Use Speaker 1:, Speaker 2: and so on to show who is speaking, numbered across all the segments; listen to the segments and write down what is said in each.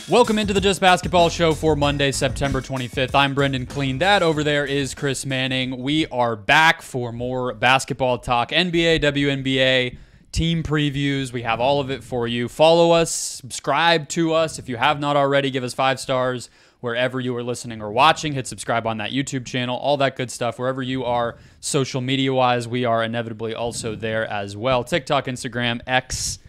Speaker 1: Welcome into the Just Basketball Show for Monday, September 25th. I'm Brendon Kleen. That over there is Chris Manning. We are back for more basketball talk, NBA, WNBA, team previews. We have all of it for you. Follow us, subscribe to us. If you have not already, give us 5 stars wherever you are listening or watching. Hit subscribe on that YouTube channel, all that good stuff. Wherever you are social media-wise, we are inevitably also there as well. TikTok, Instagram, X.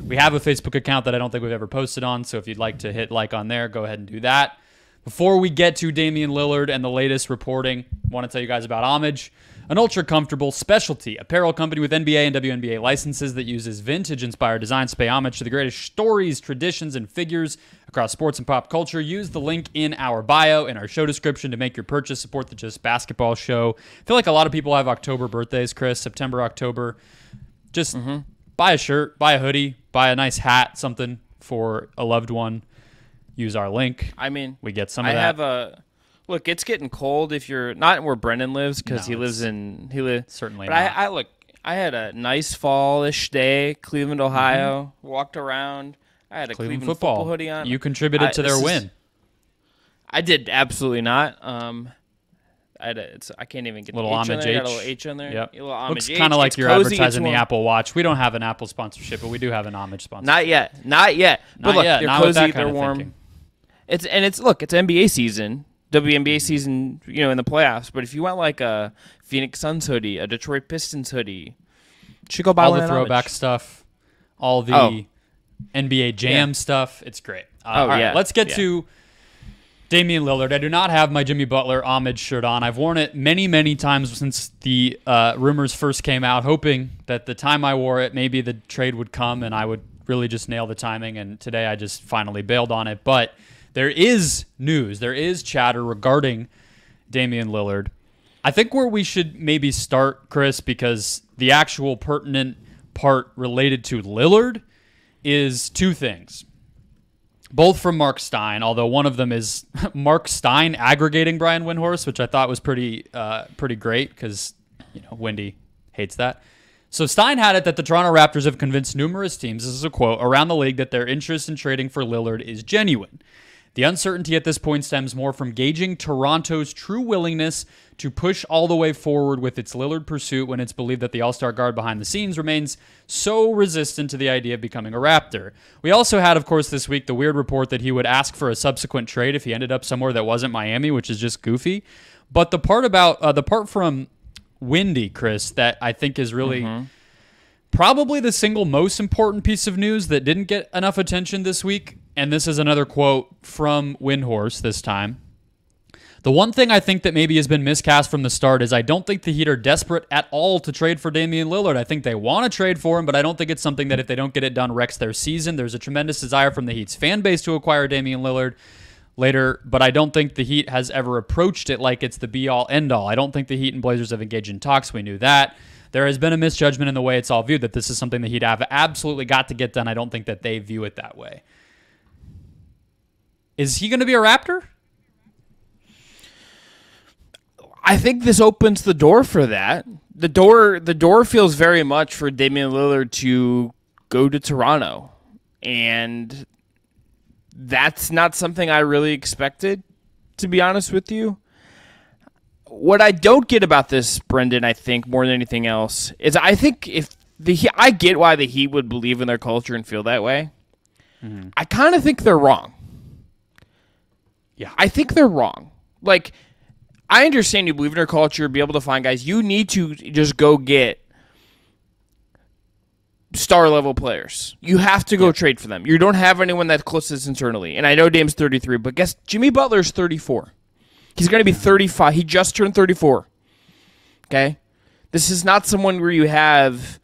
Speaker 1: We have a Facebook account that I don't think we've ever posted on, so if you'd like to hit like on there, go ahead and do that. Before we get to Damian Lillard and the latest reporting, I want to tell you guys about Homage, an ultra-comfortable specialty apparel company with NBA and WNBA licenses that uses vintage-inspired designs to pay homage to the greatest stories, traditions, and figures across sports and pop culture. Use the link in our bio and our show description to make your purchase. Support the Just Basketball Show. I feel like a lot of people have October birthdays, Chris, September, October. Just buy a shirt, buy a hoodie, buy a nice hat, something for a loved one. Use our link.
Speaker 2: I mean,
Speaker 1: we get some of that.
Speaker 2: Look, it's getting cold if you're not where Brendon lives because
Speaker 1: certainly
Speaker 2: but
Speaker 1: not.
Speaker 2: I had a nice fall-ish day, Cleveland, Ohio. Walked around. I had a Cleveland football hoodie on.
Speaker 1: You contributed to their win.
Speaker 2: I did absolutely not. I can't even get
Speaker 1: little
Speaker 2: the H
Speaker 1: homage
Speaker 2: on there.
Speaker 1: H.
Speaker 2: Got a little H on there.
Speaker 1: Yep.
Speaker 2: Looks
Speaker 1: kind of like you're advertising the Apple Watch. We don't have an Apple sponsorship, but we do have an homage sponsorship.
Speaker 2: Not yet. But look, they're cozy. They're warm. It's NBA season, WNBA season. In the playoffs. But if you want like a Phoenix Suns hoodie, a Detroit Pistons hoodie, you should go buy
Speaker 1: all
Speaker 2: one.
Speaker 1: The throwback stuff, all the NBA Jam stuff. It's great. All right, let's get to Damian Lillard. I do not have my Jimmy Butler homage shirt on. I've worn it many, many times since the rumors first came out, hoping that the time I wore it, maybe the trade would come and I would really just nail the timing. And today I just finally bailed on it. But there is news. There is chatter regarding Damian Lillard. I think where we should maybe start, Chris, because the actual pertinent part related to Lillard is 2 things. Both from Mark Stein, although one of them is Mark Stein aggregating Brian Windhorst, which I thought was pretty great because Wendy hates that. So Stein had it that the Toronto Raptors have convinced numerous teams, this is a quote, around the league that their interest in trading for Lillard is genuine. The uncertainty at this point stems more from gauging Toronto's true willingness to push all the way forward with its Lillard pursuit when it's believed that the all-star guard behind the scenes remains so resistant to the idea of becoming a Raptor. We also had, of course, this week the weird report that he would ask for a subsequent trade if he ended up somewhere that wasn't Miami, which is just goofy. But the part from Wendy, Chris, that I think is really probably the single most important piece of news that didn't get enough attention this week, and this is another quote from Windhorst this time. The one thing I think that maybe has been miscast from the start is I don't think the Heat are desperate at all to trade for Damian Lillard. I think they want to trade for him, but I don't think it's something that if they don't get it done wrecks their season. There's a tremendous desire from the Heat's fan base to acquire Damian Lillard later, but I don't think the Heat has ever approached it like it's the be-all, end-all. I don't think the Heat and Blazers have engaged in talks. We knew that. There has been a misjudgment in the way it's all viewed that this is something the Heat have absolutely got to get done. I don't think that they view it that way. Is he going to be a Raptor?
Speaker 2: I think this opens the door for that. The door feels very much for Damian Lillard to go to Toronto. And that's not something I really expected, to be honest with you. What I don't get about this, Brendon, I think, more than anything else, is I think I get why the Heat would believe in their culture and feel that way. I kind of think they're wrong.
Speaker 1: Yeah.
Speaker 2: I think they're wrong. Like, I understand you believe in your culture, be able to find guys. You need to just go get star-level players. You have to go trade for them. You don't have anyone that's close to this internally. And I know Dame's 33, but guess Jimmy Butler's 34. He's going to be 35. He just turned 34. Okay? This is not someone where you have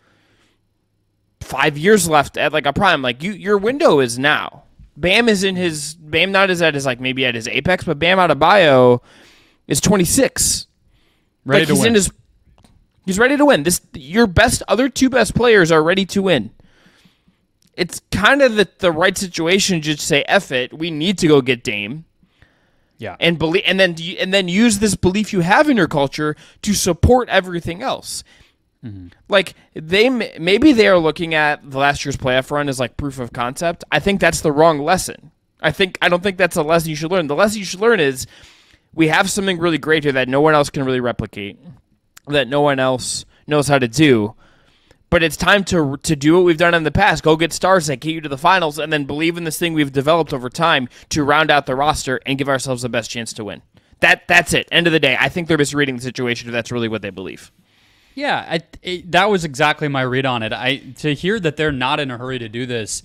Speaker 2: 5 years left at like a prime. Like your window is now. Bam not as at his like maybe at his apex, but Bam Adebayo is 26.
Speaker 1: Ready to win.
Speaker 2: He's ready to win. Your other 2 best players are ready to win. It's kind of the right situation to just say, F it, we need to go get Dame.
Speaker 1: Yeah.
Speaker 2: And then use this belief you have in your culture to support everything else. Like maybe they are looking at the last year's playoff run as like proof of concept. I think that's the wrong lesson. I don't think that's a lesson you should learn. The lesson you should learn is we have something really great here that no one else can really replicate, that no one else knows how to do. But it's time to do what we've done in the past. Go get stars that get you to the finals, and then believe in this thing we've developed over time to round out the roster and give ourselves the best chance to win. That's it. End of the day. I think they're misreading the situation if that's really what they believe.
Speaker 1: Yeah, that was exactly my read on it. To hear that they're not in a hurry to do this,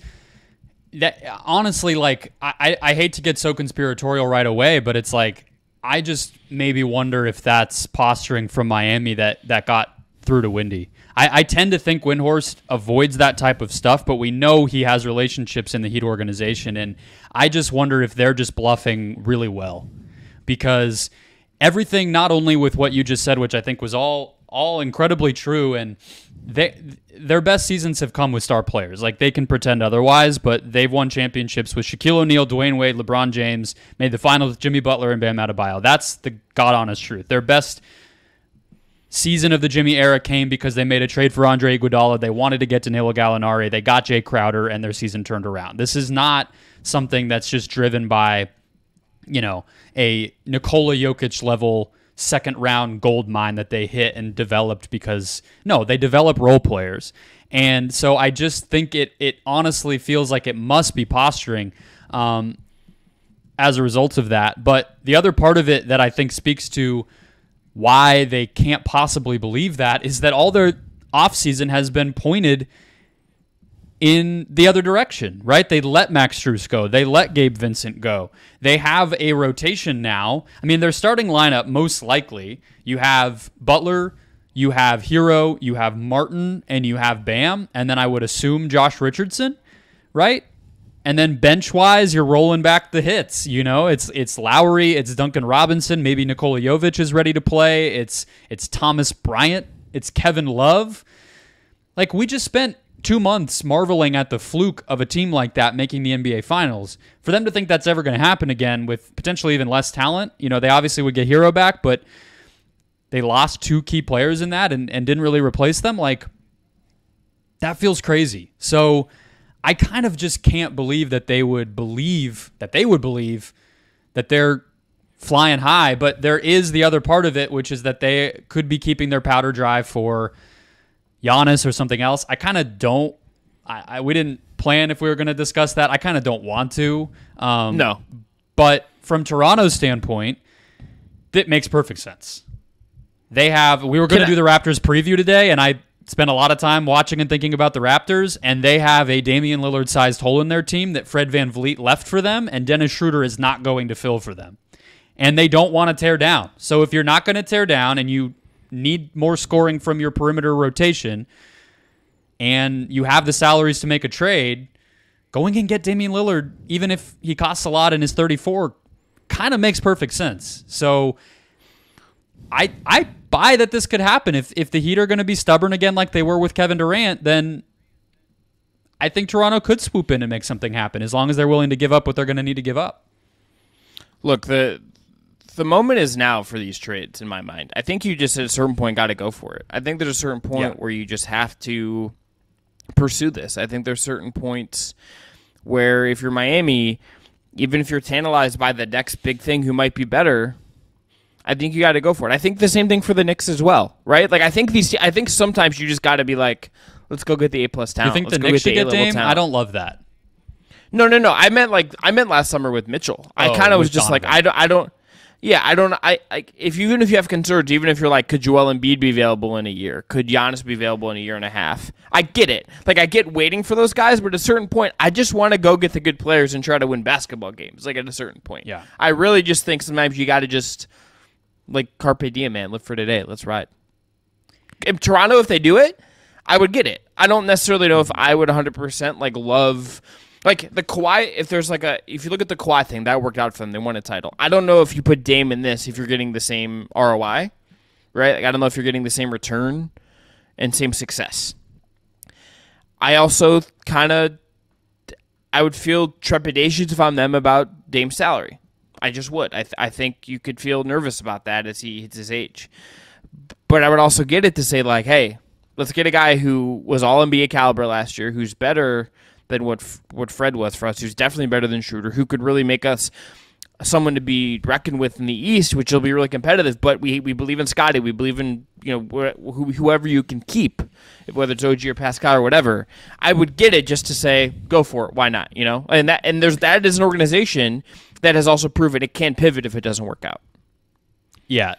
Speaker 1: that honestly, like, I hate to get so conspiratorial right away, but it's like, I just maybe wonder if that's posturing from Miami that got through to Windy. I tend to think Windhorst avoids that type of stuff, but we know he has relationships in the Heat organization, and I just wonder if they're just bluffing really well. Because everything, not only with what you just said, which I think was all incredibly true, and their best seasons have come with star players. Like, they can pretend otherwise, but they've won championships with Shaquille O'Neal, Dwayne Wade, LeBron James, made the finals with Jimmy Butler and Bam Adebayo. That's the God-honest truth. Their best season of the Jimmy era came because they made a trade for Andre Iguodala. They wanted to get Danilo Gallinari. They got Jay Crowder, and their season turned around. This is not something that's just driven by, a Nikola Jokic level second-round gold mine that they hit and developed because, no, they develop role players. And so I just think it honestly feels like it must be posturing as a result of that. But the other part of it that I think speaks to why they can't possibly believe that is that all their offseason has been pointed in the other direction, right? They let Max Strus go. They let Gabe Vincent go. They have a rotation now. I mean, their starting lineup, most likely, you have Butler, you have Hero, you have Martin, and you have Bam, and then I would assume Josh Richardson, right? And then bench-wise, you're rolling back the hits. It's Lowry, it's Duncan Robinson, maybe Nikola Jovic is ready to play. It's Thomas Bryant, it's Kevin Love. Like, we just spent 2 months marveling at the fluke of a team like that making the NBA Finals. For them to think that's ever going to happen again with potentially even less talent, they obviously would get Hero back, but they lost 2 key players in that and didn't really replace them. Like, that feels crazy. So I kind of just can't believe that they would believe that they're flying high. But there is the other part of it, which is that they could be keeping their powder dry for Giannis or something else. I kind of don't. We didn't plan if we were going to discuss that. I kind of don't want to.
Speaker 2: No.
Speaker 1: But from Toronto's standpoint, that makes perfect sense. We were going to do the Raptors preview today, and I spent a lot of time watching and thinking about the Raptors, and they have a Damian Lillard-sized hole in their team that Fred VanVleet left for them, and Dennis Schroeder is not going to fill for them. And they don't want to tear down. So if you're not going to tear down and you need more scoring from your perimeter rotation, and you have the salaries to make a trade, going and get Damian Lillard, even if he costs a lot and is 34, kind of makes perfect sense. So I buy that this could happen. If the Heat are going to be stubborn again like they were with Kevin Durant, then I think Toronto could swoop in and make something happen as long as they're willing to give up what they're going to need to give up.
Speaker 2: Look, the moment is now for these trades, in my mind. I think you just at a certain point got to go for it. I think there's a certain point where you just have to pursue this. I think there's certain points where if you're Miami, even if you're tantalized by the next big thing who might be better, I think you got to go for it. I think the same thing for the Knicks as well, right? Like I think sometimes you just got to be like, let's go get the A+ talent.
Speaker 1: You think the Knicks should get Dame? I don't love that.
Speaker 2: No. I meant last summer with Mitchell. I kind of was just like, I don't. Yeah, even if you have concerns, even if you're like, could Joel Embiid be available in a year? Could Giannis be available in a year and a half? I get it. Like, I get waiting for those guys, but at a certain point, I just want to go get the good players and try to win basketball games, like, at a certain point.
Speaker 1: Yeah.
Speaker 2: I really just think sometimes you got to just, like, carpe diem, man. Live for today. Let's ride. In Toronto, if they do it, I would get it. I don't necessarily know if I would 100%, like, love... Like, the Kawhi, if you look at the Kawhi thing, that worked out for them. They won a title. I don't know if you put Dame in this if you're getting the same ROI, right? Like, I don't know if you're getting the same return and same success. I also I would feel trepidations if I'm them about Dame's salary. I just would. I think you could feel nervous about that as he hits his age. But I would also get it to say, like, hey, let's get a guy who was all NBA caliber last year, who's better than what Fred was for us. Who's definitely better than Schroeder, who could really make us someone to be reckoned with in the East, which will be really competitive. But we believe in Scotty. We believe in whoever you can keep, whether it's OG or Pascal or whatever. I would get it just to say go for it. Why not? And that is an organization that has also proven it can pivot if it doesn't work out.
Speaker 1: Yeah.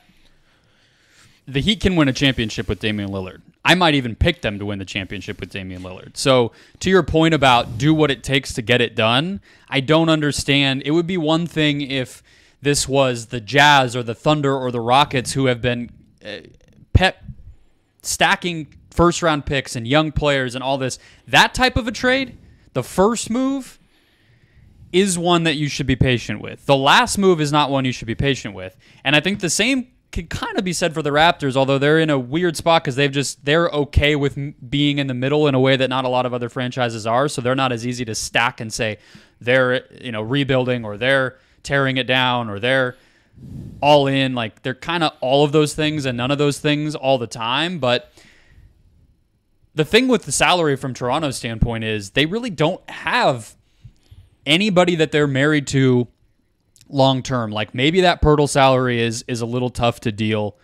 Speaker 1: The Heat can win a championship with Damian Lillard. I might even pick them to win the championship with Damian Lillard. So to your point about do what it takes to get it done, I don't understand. It would be one thing if this was the Jazz or the Thunder or the Rockets who have been stacking first-round picks and young players and all this. That type of a trade, the first move is one that you should be patient with. The last move is not one you should be patient with. And I think the same could kind of be said for the Raptors, although they're in a weird spot because they're okay with being in the middle in a way that not a lot of other franchises are. So they're not as easy to stack and say they're rebuilding or they're tearing it down or they're all in. Like they're kind of all of those things and none of those things all the time. But the thing with the salary from Toronto's standpoint is they really don't have anybody that they're married to long term. Like maybe that Pirtle salary is a little tough to deal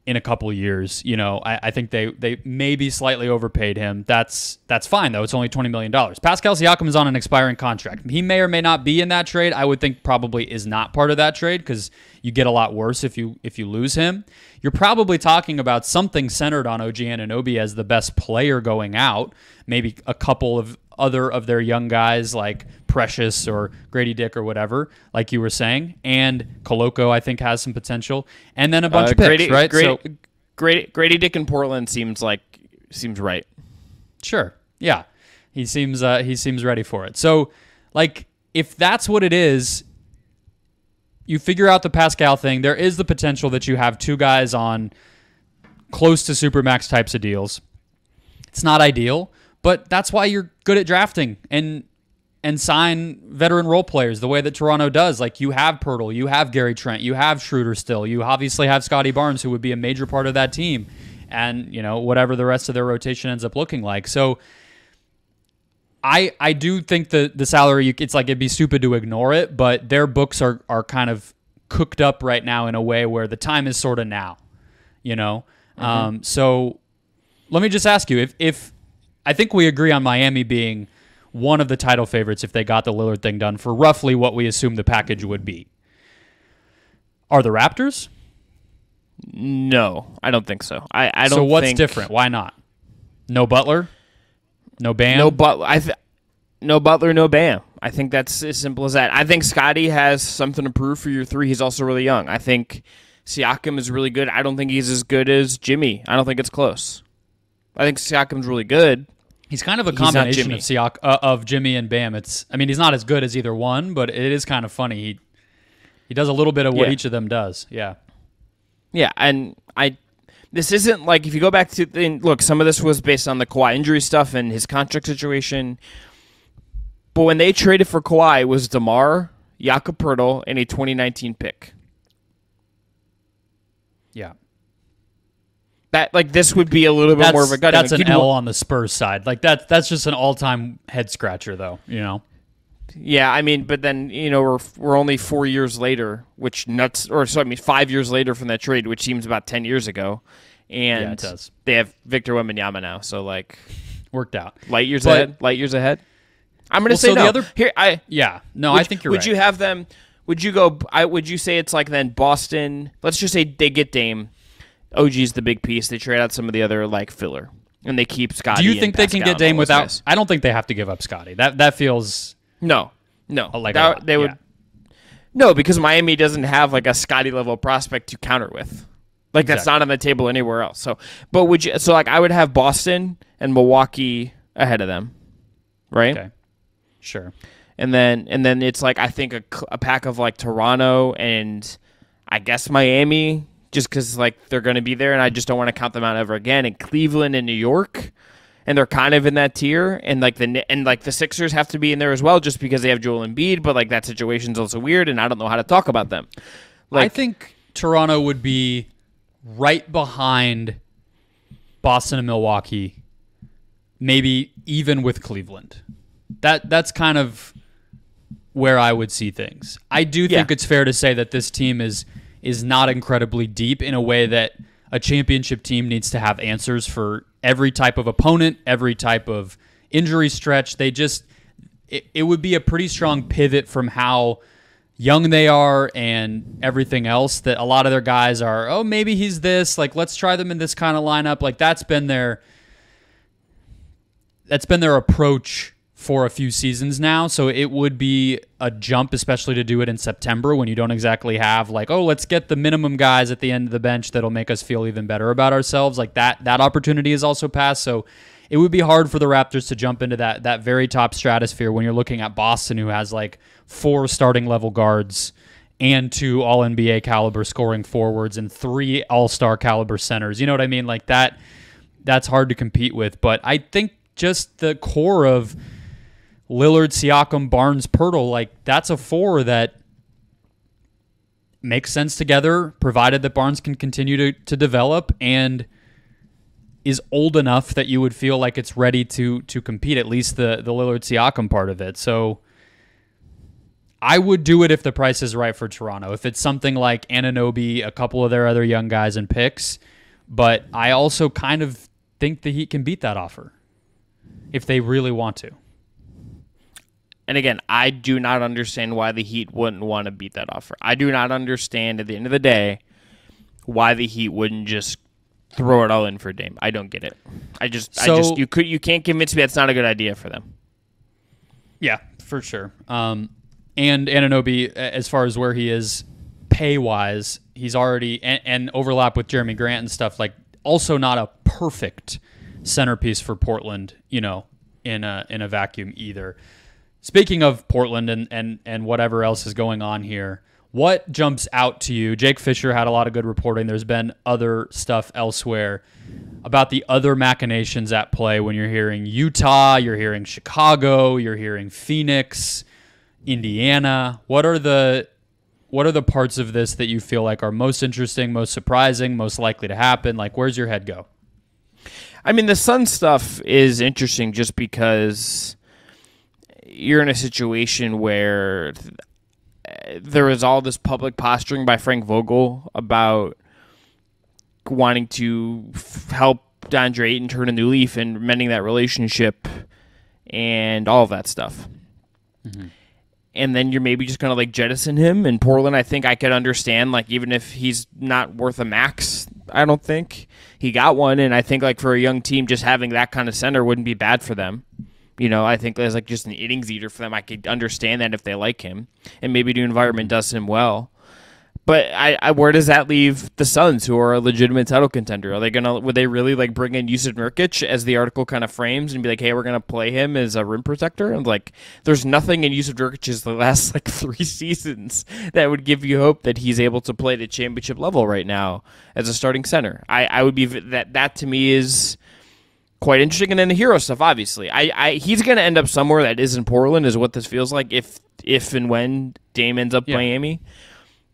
Speaker 1: in a couple of years. I think they maybe slightly overpaid him. That's fine though. It's only $20 million. Pascal Siakam is on an expiring contract. He may or may not be in that trade. I would think probably is not part of that trade because you get a lot worse if you lose him. You're probably talking about something centered on OG Anunoby as the best player going out. Maybe a couple of other of their young guys like Precious or Grady Dick or whatever, like you were saying. And Koloko, I think, has some potential. And then a bunch of picks, right?
Speaker 2: Grady Dick in Portland seems right.
Speaker 1: Sure. Yeah. He seems ready for it. So, like, if that's what it is, you figure out the Pascal thing. There is the potential that you have two guys on close to Supermax types of deals. It's not ideal, but that's why you're good at drafting and sign veteran role players the way that Toronto does. Like you have Pirtle, you have Gary Trent, you have Schroeder still, you obviously have Scotty Barnes who would be a major part of that team, and whatever the rest of their rotation ends up looking like. So I do think the salary, it's like it'd be stupid to ignore it, but their books are kind of cooked up right now in a way where the time is sort of now, So let me just ask you, if I think we agree on Miami being one of the title favorites if they got the Lillard thing done for roughly what we assume the package would be. Are the Raptors?
Speaker 2: No, I don't think so. I don't.
Speaker 1: So what's different? Why not? No Butler? No Bam?
Speaker 2: No Butler. No Butler, no Bam. I think that's as simple as that. I think Scotty has something to prove for year 3. He's also really young. I think Siakam is really good. I don't think he's as good as Jimmy. I don't think it's close. I think Siakam's really good.
Speaker 1: He's kind of a combination of Jimmy and Bam. He's not as good as either one, but it is kind of funny. He does a little bit of what each of them does. Yeah.
Speaker 2: Yeah, and this isn't like if you go back to look, some of this was based on the Kawhi injury stuff and his contract situation. But when they traded for Kawhi, it was DeMar, Jakob Poeltl, and a 2019 pick.
Speaker 1: Yeah.
Speaker 2: That this would be a little bit more of a gut.
Speaker 1: That's an L on the Spurs side. Like that's just an all-time head scratcher, though.
Speaker 2: Yeah, but then we're only 4 years later, 5 years later from that trade, which seems about 10 years ago, and
Speaker 1: yeah, it does.
Speaker 2: They have Victor Wembanyama now, so
Speaker 1: worked out.
Speaker 2: Light years ahead. I'm going to say no.
Speaker 1: I think you're right.
Speaker 2: Would you have them? Would you go? Would you say it's like then Boston? Let's just say they get Dame. OG's the big piece. They trade out some of the other filler, and they keep Scotty.
Speaker 1: Do you think they can get Dame without? Guys. I don't think they have to give up Scotty. That feels
Speaker 2: no. They would. No, because Miami doesn't have a Scotty level prospect to counter with. That's not on the table anywhere else. So, but would you? So I would have Boston and Milwaukee ahead of them, right?
Speaker 1: Okay. Sure.
Speaker 2: And then it's I think a pack of Toronto and I guess Miami. Just because they're going to be there, and I just don't want to count them out ever again. And Cleveland and New York, and they're kind of in that tier. And the Sixers have to be in there as well, just because they have Joel Embiid. But that situation's also weird, and I don't know how to talk about them.
Speaker 1: I think Toronto would be right behind Boston and Milwaukee, maybe even with Cleveland. that's kind of where I would see things. I do think it's fair to say that this team is not incredibly deep in a way that a championship team needs to have answers for every type of opponent, every type of injury stretch. It would be a pretty strong pivot from how young they are and everything else, that a lot of their guys are, oh, maybe he's this, like, let's try them in this kind of lineup. Like, that's been their approach for a few seasons now. So it would be a jump, especially to do it in September when you don't exactly have like, oh, let's get the minimum guys at the end of the bench that'll make us feel even better about ourselves. Like that opportunity is also passed. So it would be hard for the Raptors to jump into that very top stratosphere when you're looking at Boston, who has like 4 starting level guards and 2 all-NBA caliber scoring forwards and 3 all-star caliber centers. You know what I mean? Like that's hard to compete with. But I think just the core of Lillard, Siakam, Barnes, Poeltl, like that's a 4 that makes sense together, provided that Barnes can continue to develop and is old enough that you would feel like it's ready to compete, at least the Lillard Siakam part of it. So I would do it if the price is right for Toronto. If it's something like Anunoby, a couple of their other young guys and picks, but I also kind of think the Heat can beat that offer if they really want to.
Speaker 2: And again, I do not understand why the Heat wouldn't want to beat that offer. I do not understand at the end of the day why the Heat wouldn't just throw it all in for Dame. I don't get it. You can't convince me that's not a good idea for them.
Speaker 1: Yeah, for sure. And Anunoby, as far as where he is pay-wise, he's already and overlap with Jeremy Grant and stuff, like also not a perfect centerpiece for Portland, in a vacuum either. Speaking of Portland and whatever else is going on here, what jumps out to you? Jake Fisher had a lot of good reporting. There's been other stuff elsewhere about the other machinations at play when you're hearing Utah, you're hearing Chicago, you're hearing Phoenix, Indiana. What are the parts of this that you feel like are most interesting, most surprising, most likely to happen? Like, where's your head go?
Speaker 2: I mean, the Sun stuff is interesting just because you're in a situation where there is all this public posturing by Frank Vogel about wanting to help DeAndre Ayton turn a new leaf and mending that relationship and all of that stuff. Mm-hmm. And then you're maybe just going to like jettison him. In Portland, I think I could understand, like, even if he's not worth a max, I don't think he got one. And I think like for a young team, just having that kind of center wouldn't be bad for them. I think there's like just an innings eater for them. I could understand that if they like him, and maybe the environment does him well. But where does that leave the Suns, who are a legitimate title contender? Would they really like bring in Jusuf Nurkic, as the article kind of frames, and be like, hey, we're gonna play him as a rim protector? And like, there's nothing in Jusuf Nurkic's the last like 3 seasons that would give you hope that he's able to play at championship level right now as a starting center. I would be that to me is quite interesting. And then the hero stuff, obviously. He's going to end up somewhere that isn't Portland, is what this feels like, if and when Dame ends up Miami.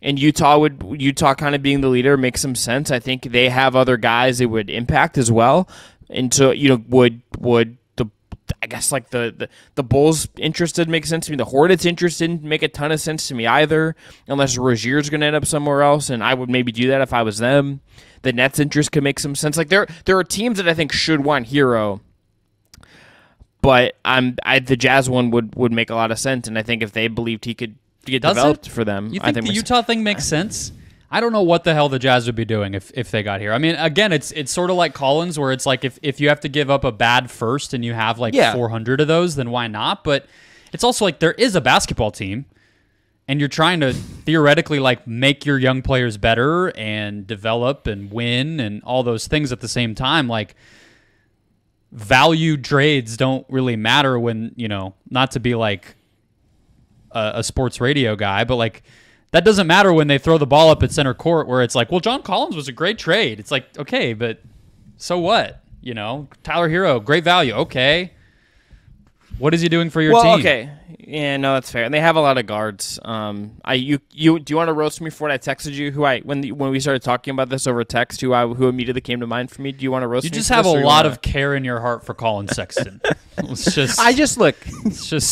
Speaker 2: And Utah kind of being the leader makes some sense. I think they have other guys it would impact as well. And so, would the I guess like the Bulls interested make sense to me. The Hornets interested make a ton of sense to me either, unless Rozier's going to end up somewhere else, and I would maybe do that if I was them. The Nets' interest could make some sense. Like there are teams that I think should want Hero, but the Jazz one would make a lot of sense, and I think if they believed he could get developed for them,
Speaker 1: you think the Utah thing makes sense? I don't know what the hell the Jazz would be doing if they got here. I mean, again, it's sort of like Collins, where it's like if you have to give up a bad first and you have like 400 of those, then why not? But it's also like there is a basketball team, and you're trying to theoretically like make your young players better and develop and win and all those things at the same time. Like, value trades don't really matter when, not to be like a sports radio guy, but like that doesn't matter when they throw the ball up at center court, where it's like, well, John Collins was a great trade. It's like, okay, but so what? Tyler Hero, great value. Okay. What is he doing for your team?
Speaker 2: Okay. Yeah, no, that's fair. And they have a lot of guards. Do you want to roast me for what I texted you? When we started talking about this over text, who immediately came to mind for me? Do you want to roast me?
Speaker 1: You just have a lot of care in your heart for Colin Sexton. Let's just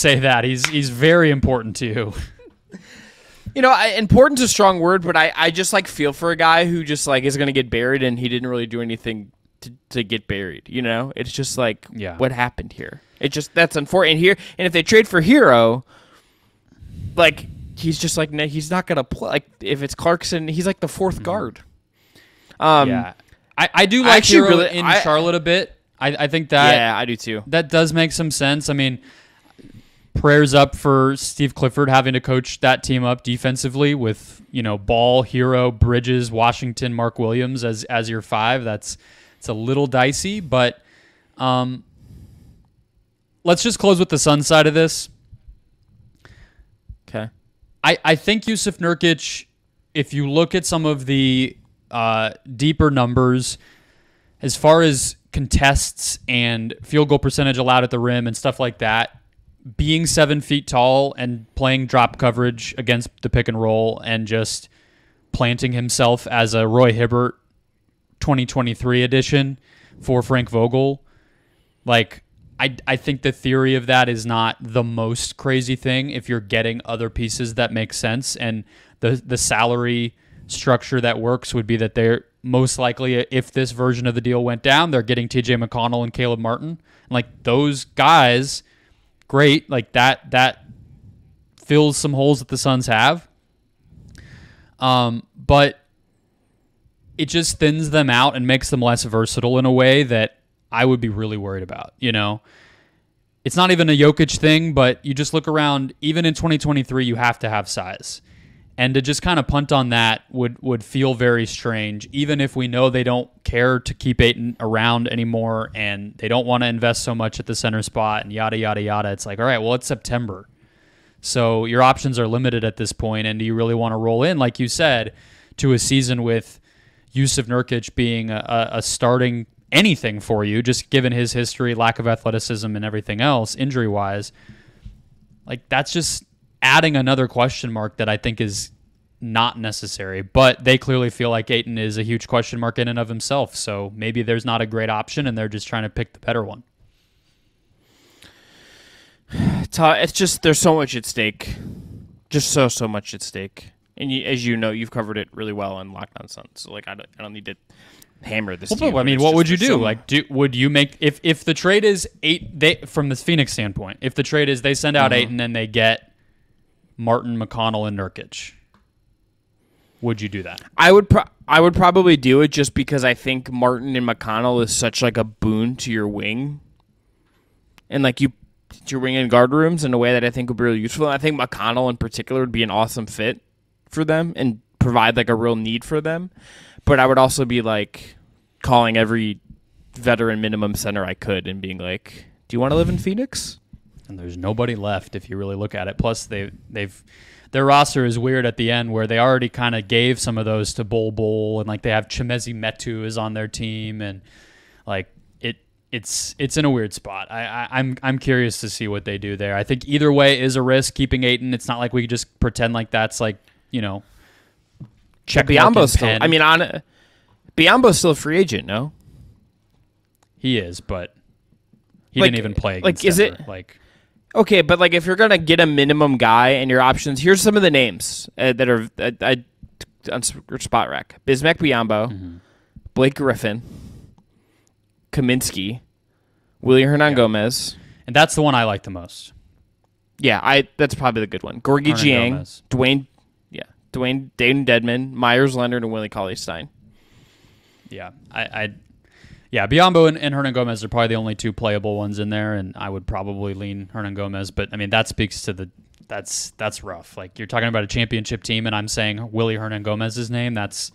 Speaker 1: say that he's very important to you.
Speaker 2: Important's a strong word, but I just feel for a guy who just is going to get buried, and he didn't really do anything to get buried. It's just what happened here. That's unfortunate. And if they trade for Hero, he's just he's not going to play. If it's Clarkson, he's the fourth guard.
Speaker 1: I do like Hero in Charlotte a bit. I think that.
Speaker 2: Yeah, I do too.
Speaker 1: That does make some sense. I mean, prayers up for Steve Clifford having to coach that team up defensively with Ball, Hero, Bridges, Washington, Mark Williams as your five. It's a little dicey, but let's just close with the Sun side of this.
Speaker 2: Okay.
Speaker 1: I think Yusuf Nurkic, if you look at some of the deeper numbers, as far as contests and field goal percentage allowed at the rim and stuff like that, being 7 feet tall and playing drop coverage against the pick and roll and just planting himself as a Roy Hibbert 2023 edition for Frank Vogel, I think the theory of that is not the most crazy thing if you're getting other pieces that make sense, and the salary structure that works would be that they're most likely, if this version of the deal went down, they're getting TJ McConnell and Caleb Martin. And those guys, great, that fills some holes that the Suns have. But it just thins them out and makes them less versatile in a way that I would be really worried about. It's not even a Jokic thing, but you just look around, even in 2023, you have to have size. And to just kind of punt on that would feel very strange, even if we know they don't care to keep Ayton around anymore and they don't want to invest so much at the center spot and yada, yada, yada. It's all right, well, it's September. So your options are limited at this point, and do you really want to roll in, like you said, to a season with Yusuf Nurkic being a starting anything for you, just given his history, lack of athleticism, and everything else, injury-wise? That's just adding another question mark that I think is not necessary. But they clearly feel like Ayton is a huge question mark in and of himself, so maybe there's not a great option, and they're just trying to pick the better one.
Speaker 2: It's just there's so much at stake. Just so much at stake. And as you know, you've covered it really well on Locked On Suns. So I don't need to hammer this.
Speaker 1: Well, I mean, what would you do? Would you make if the trade is from the Phoenix standpoint? If the trade is they send out Ayton and they get Martin, McConnell, and Nurkic, would you do that?
Speaker 2: I would probably do it just because I think Martin and McConnell is such a boon to your wing, and your wing and guard rooms in a way that I think would be really useful. And I think McConnell in particular would be an awesome fit for them and provide a real need for them. But I would also be calling every veteran minimum center I could and being do you want to live in Phoenix?
Speaker 1: And there's nobody left if you really look at it. Plus their roster is weird at the end where they already kind of gave some of those to Bol and they have Chimezi Metu is on their team, and it's in a weird spot. I'm curious to see what they do there. I think either way is a risk keeping Ayton. It's not like we just pretend that's check
Speaker 2: Biyombo's still. I mean, Biyombo's still a free agent, no?
Speaker 1: He is, but he didn't even play against
Speaker 2: is
Speaker 1: Denver.
Speaker 2: Okay, but if you're gonna get a minimum guy and your options, here's some of the names that are on Spot Rack: Bismack Biyombo, Blake Griffin, Kaminsky, Willie Hernan-Gomez,
Speaker 1: and that's the one I like the most.
Speaker 2: Yeah, that's probably the good one. Gorgie Jiang, Dwayne Dayton Dedman, Myers Leonard, and Willie Cauley-Stein.
Speaker 1: Yeah, Biyombo and Hernan-Gomez are probably the only two playable ones in there, and I would probably lean Hernan-Gomez. But I mean, that speaks to that's rough. You're talking about a championship team, and I'm saying Willie Hernan-Gomez's name. That's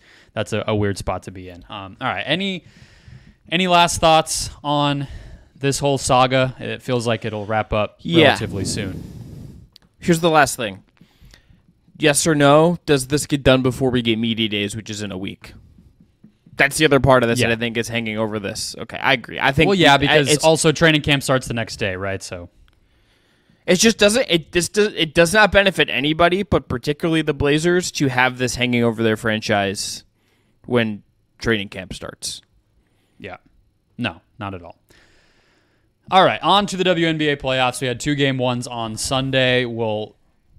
Speaker 1: a weird spot to be in. All right, any last thoughts on this whole saga? It feels like it'll wrap up relatively soon.
Speaker 2: Here's the last thing. Yes or no, does this get done before we get media days, which is in a week? That's the other part of this that I think is hanging over this. Okay, I agree. I think
Speaker 1: because also training camp starts the next day, right? So
Speaker 2: It just doesn't. It does not benefit anybody, but particularly the Blazers, to have this hanging over their franchise when training camp starts.
Speaker 1: Yeah, no, not at all. All right, on to the WNBA playoffs. We had 2 game ones on Sunday. We'll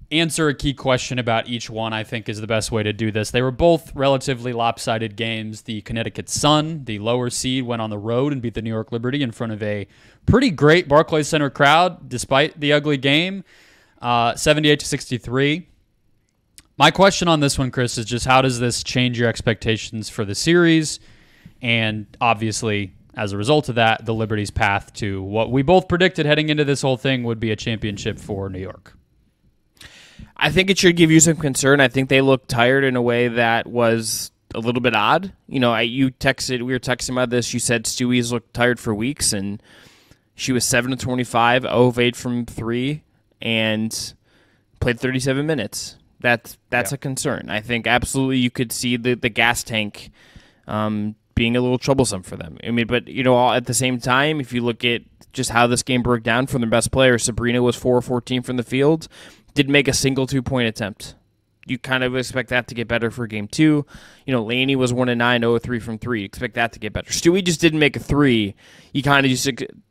Speaker 1: answer a key question about each one, I think, is the best way to do this. They were both relatively lopsided games. The Connecticut Sun, the lower seed, went on the road and beat the New York Liberty in front of a pretty great Barclays Center crowd, despite the ugly game, 78-63. My question on this one, Chris, is just how does this change your expectations for the series? And obviously, as a result of that, the Liberty's path to what we both predicted heading into this whole thing would be a championship for New York.
Speaker 2: I think it should give you some concern. I think they looked tired in a way that was a little bit odd. You know, we were texting about this. You said Stewie's looked tired for weeks, and she was 7-25, 0 of 8 from 3, and played 37 minutes. That's a concern. I think absolutely you could see the gas tank being a little troublesome for them. I mean, but, you know, at the same time, if you look at just how this game broke down from their best player, Sabrina was 4-14 from the field, didn't make a single 2-point attempt. You kind of expect that to get better for game 2. You know, Laney was 1-9, 0-3 from 3. Expect that to get better. Stewie just didn't make a 3. You kind of just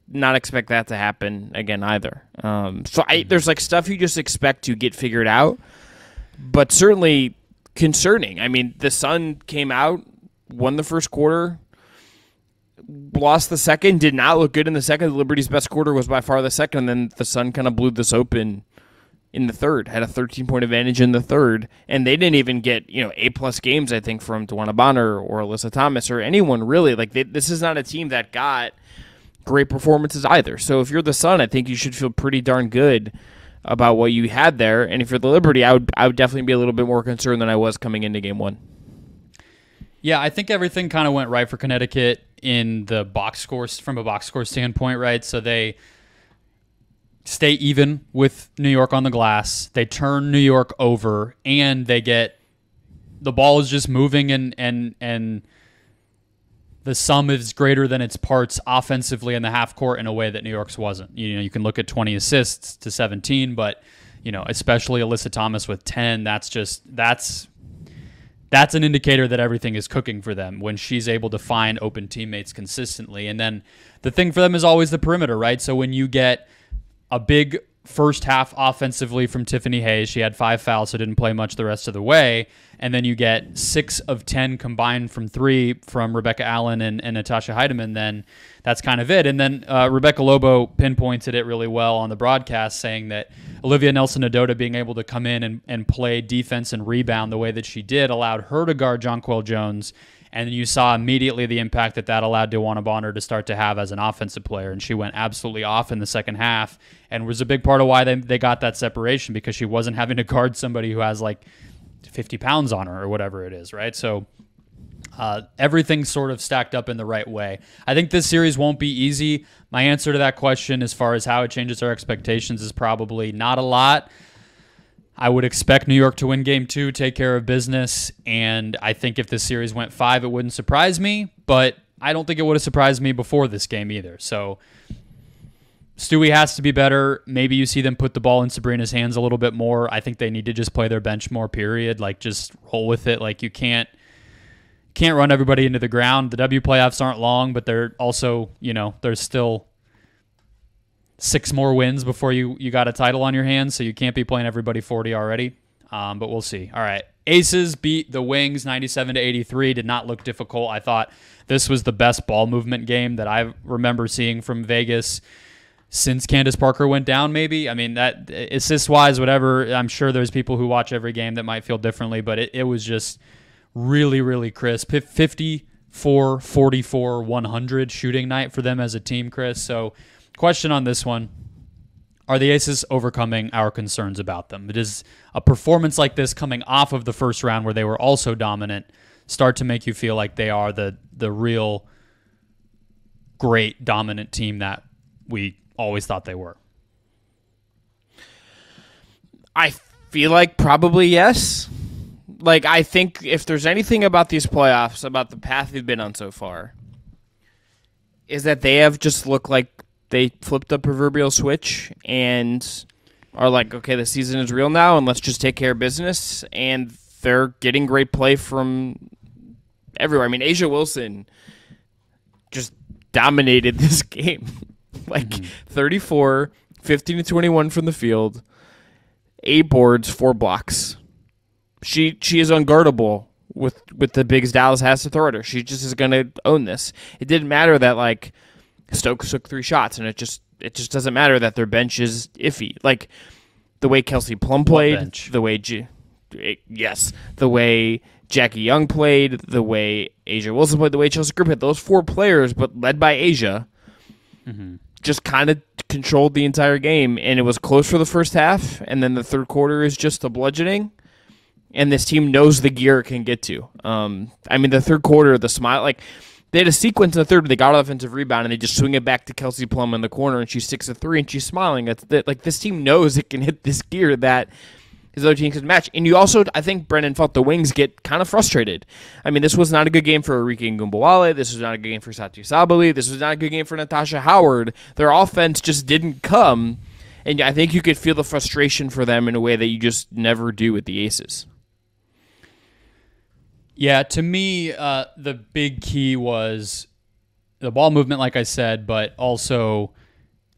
Speaker 2: not expect that to happen again either. There's like stuff you just expect to get figured out, but certainly concerning. I mean, the Sun came out, won the first quarter, lost the second, did not look good in the second. The Liberty's best quarter was by far the second, and then the Sun kind of blew this open in the third, had a 13-point advantage in the third, and they didn't even get, you know, A-plus games, I think, from Dwana Bonner or Alyssa Thomas or anyone really. Like, this is not a team that got great performances either. So if you're the Sun, I think you should feel pretty darn good about what you had there. And if you're the Liberty, I would definitely be a little bit more concerned than I was coming into game 1.
Speaker 1: Yeah, I think everything kind of went right for Connecticut in the box score, from a box score standpoint, right? So they stay even with New York on the glass. They turn New York over, and they get the ball is just moving, and the sum is greater than its parts offensively in the half court in a way that New York's wasn't. You know, you can look at 20 assists to 17, but you know, especially Alyssa Thomas with 10, that's an indicator that everything is cooking for them when she's able to find open teammates consistently. And then the thing for them is always the perimeter, right? So when you get a big first half offensively from Tiffany Hayes, she had 5 fouls, so didn't play much the rest of the way. And then you get 6 of 10 combined from 3 from Rebecca Allen and Natasha Heidemann, then that's kind of it. And then Rebecca Lobo pinpointed it really well on the broadcast, saying that Olivia Nelson-Ododa being able to come in and play defense and rebound the way that she did allowed her to guard Jonquel Jones. And you saw immediately the impact that allowed Dwana Bonner to start to have as an offensive player. And she went absolutely off in the second half and was a big part of why they got that separation, because she wasn't having to guard somebody who has like 50 pounds on her or whatever it is, right? So everything sort of stacked up in the right way. I think this series won't be easy. My answer to that question as far as how it changes our expectations is probably not a lot. I would expect New York to win game 2, take care of business, and I think if this series went 5, it wouldn't surprise me, but I don't think it would have surprised me before this game either. So Stewie has to be better. Maybe you see them put the ball in Sabrina's hands a little bit more. I think they need to just play their bench more, period. Like, just roll with it. Like, you can't run everybody into the ground. The W playoffs aren't long, but they're also, you know, there's still 6 more wins before you got a title on your hands, so you can't be playing everybody 40 already. But we'll see. All right. Aces beat the Wings 97-83. Did not look difficult. I thought this was the best ball movement game that I remember seeing from Vegas since Candace Parker went down, maybe. I mean, that assist-wise, whatever, I'm sure there's people who watch every game that might feel differently, but it was just really, really crisp. 54, 44, 100 shooting night for them as a team, Chris. So question on this one: are the Aces overcoming our concerns about them? Does a performance like this coming off of the first round where they were also dominant start to make you feel like they are the real great dominant team that we always thought they were?
Speaker 2: I feel like probably yes. Like, I think if there's anything about these playoffs, about the path they've been on so far, is that they have just looked like they flipped the proverbial switch, and are like, okay, the season is real now, and let's just take care of business. And they're getting great play from everywhere. I mean, A'ja Wilson just dominated this game. 34, 15 to 21 from the field, 8 boards, 4 blocks. She is unguardable with the bigs Dallas has to throw at her. She just is going to own this. It didn't matter that Stokes took 3 shots, and it just doesn't matter that their bench is iffy. Like the way Kelsey Plum played, the way the way Jackie Young played, the way A'ja Wilson played, the way Chelsea Group had those 4 players, but led by A'ja, just kind of controlled the entire game, and it was close for the first half, and then the third quarter is just a bludgeoning, and this team knows the gear it can get to. The third quarter, the smile, they had a sequence in the third where they got an offensive rebound, and they just swing it back to Kelsey Plum in the corner, and she sticks a 3, and she's smiling. This team knows it can hit this gear that his other team can match. And you also, I think, Brendan, felt the wings get kind of frustrated. I mean, this was not a good game for Arike Ngumbawale. This was not a good game for Satu Sabali. This was not a good game for Natasha Howard. Their offense just didn't come. And I think you could feel the frustration for them in a way that you just never do with the Aces.
Speaker 1: Yeah, to me, the big key was the ball movement, like I said, but also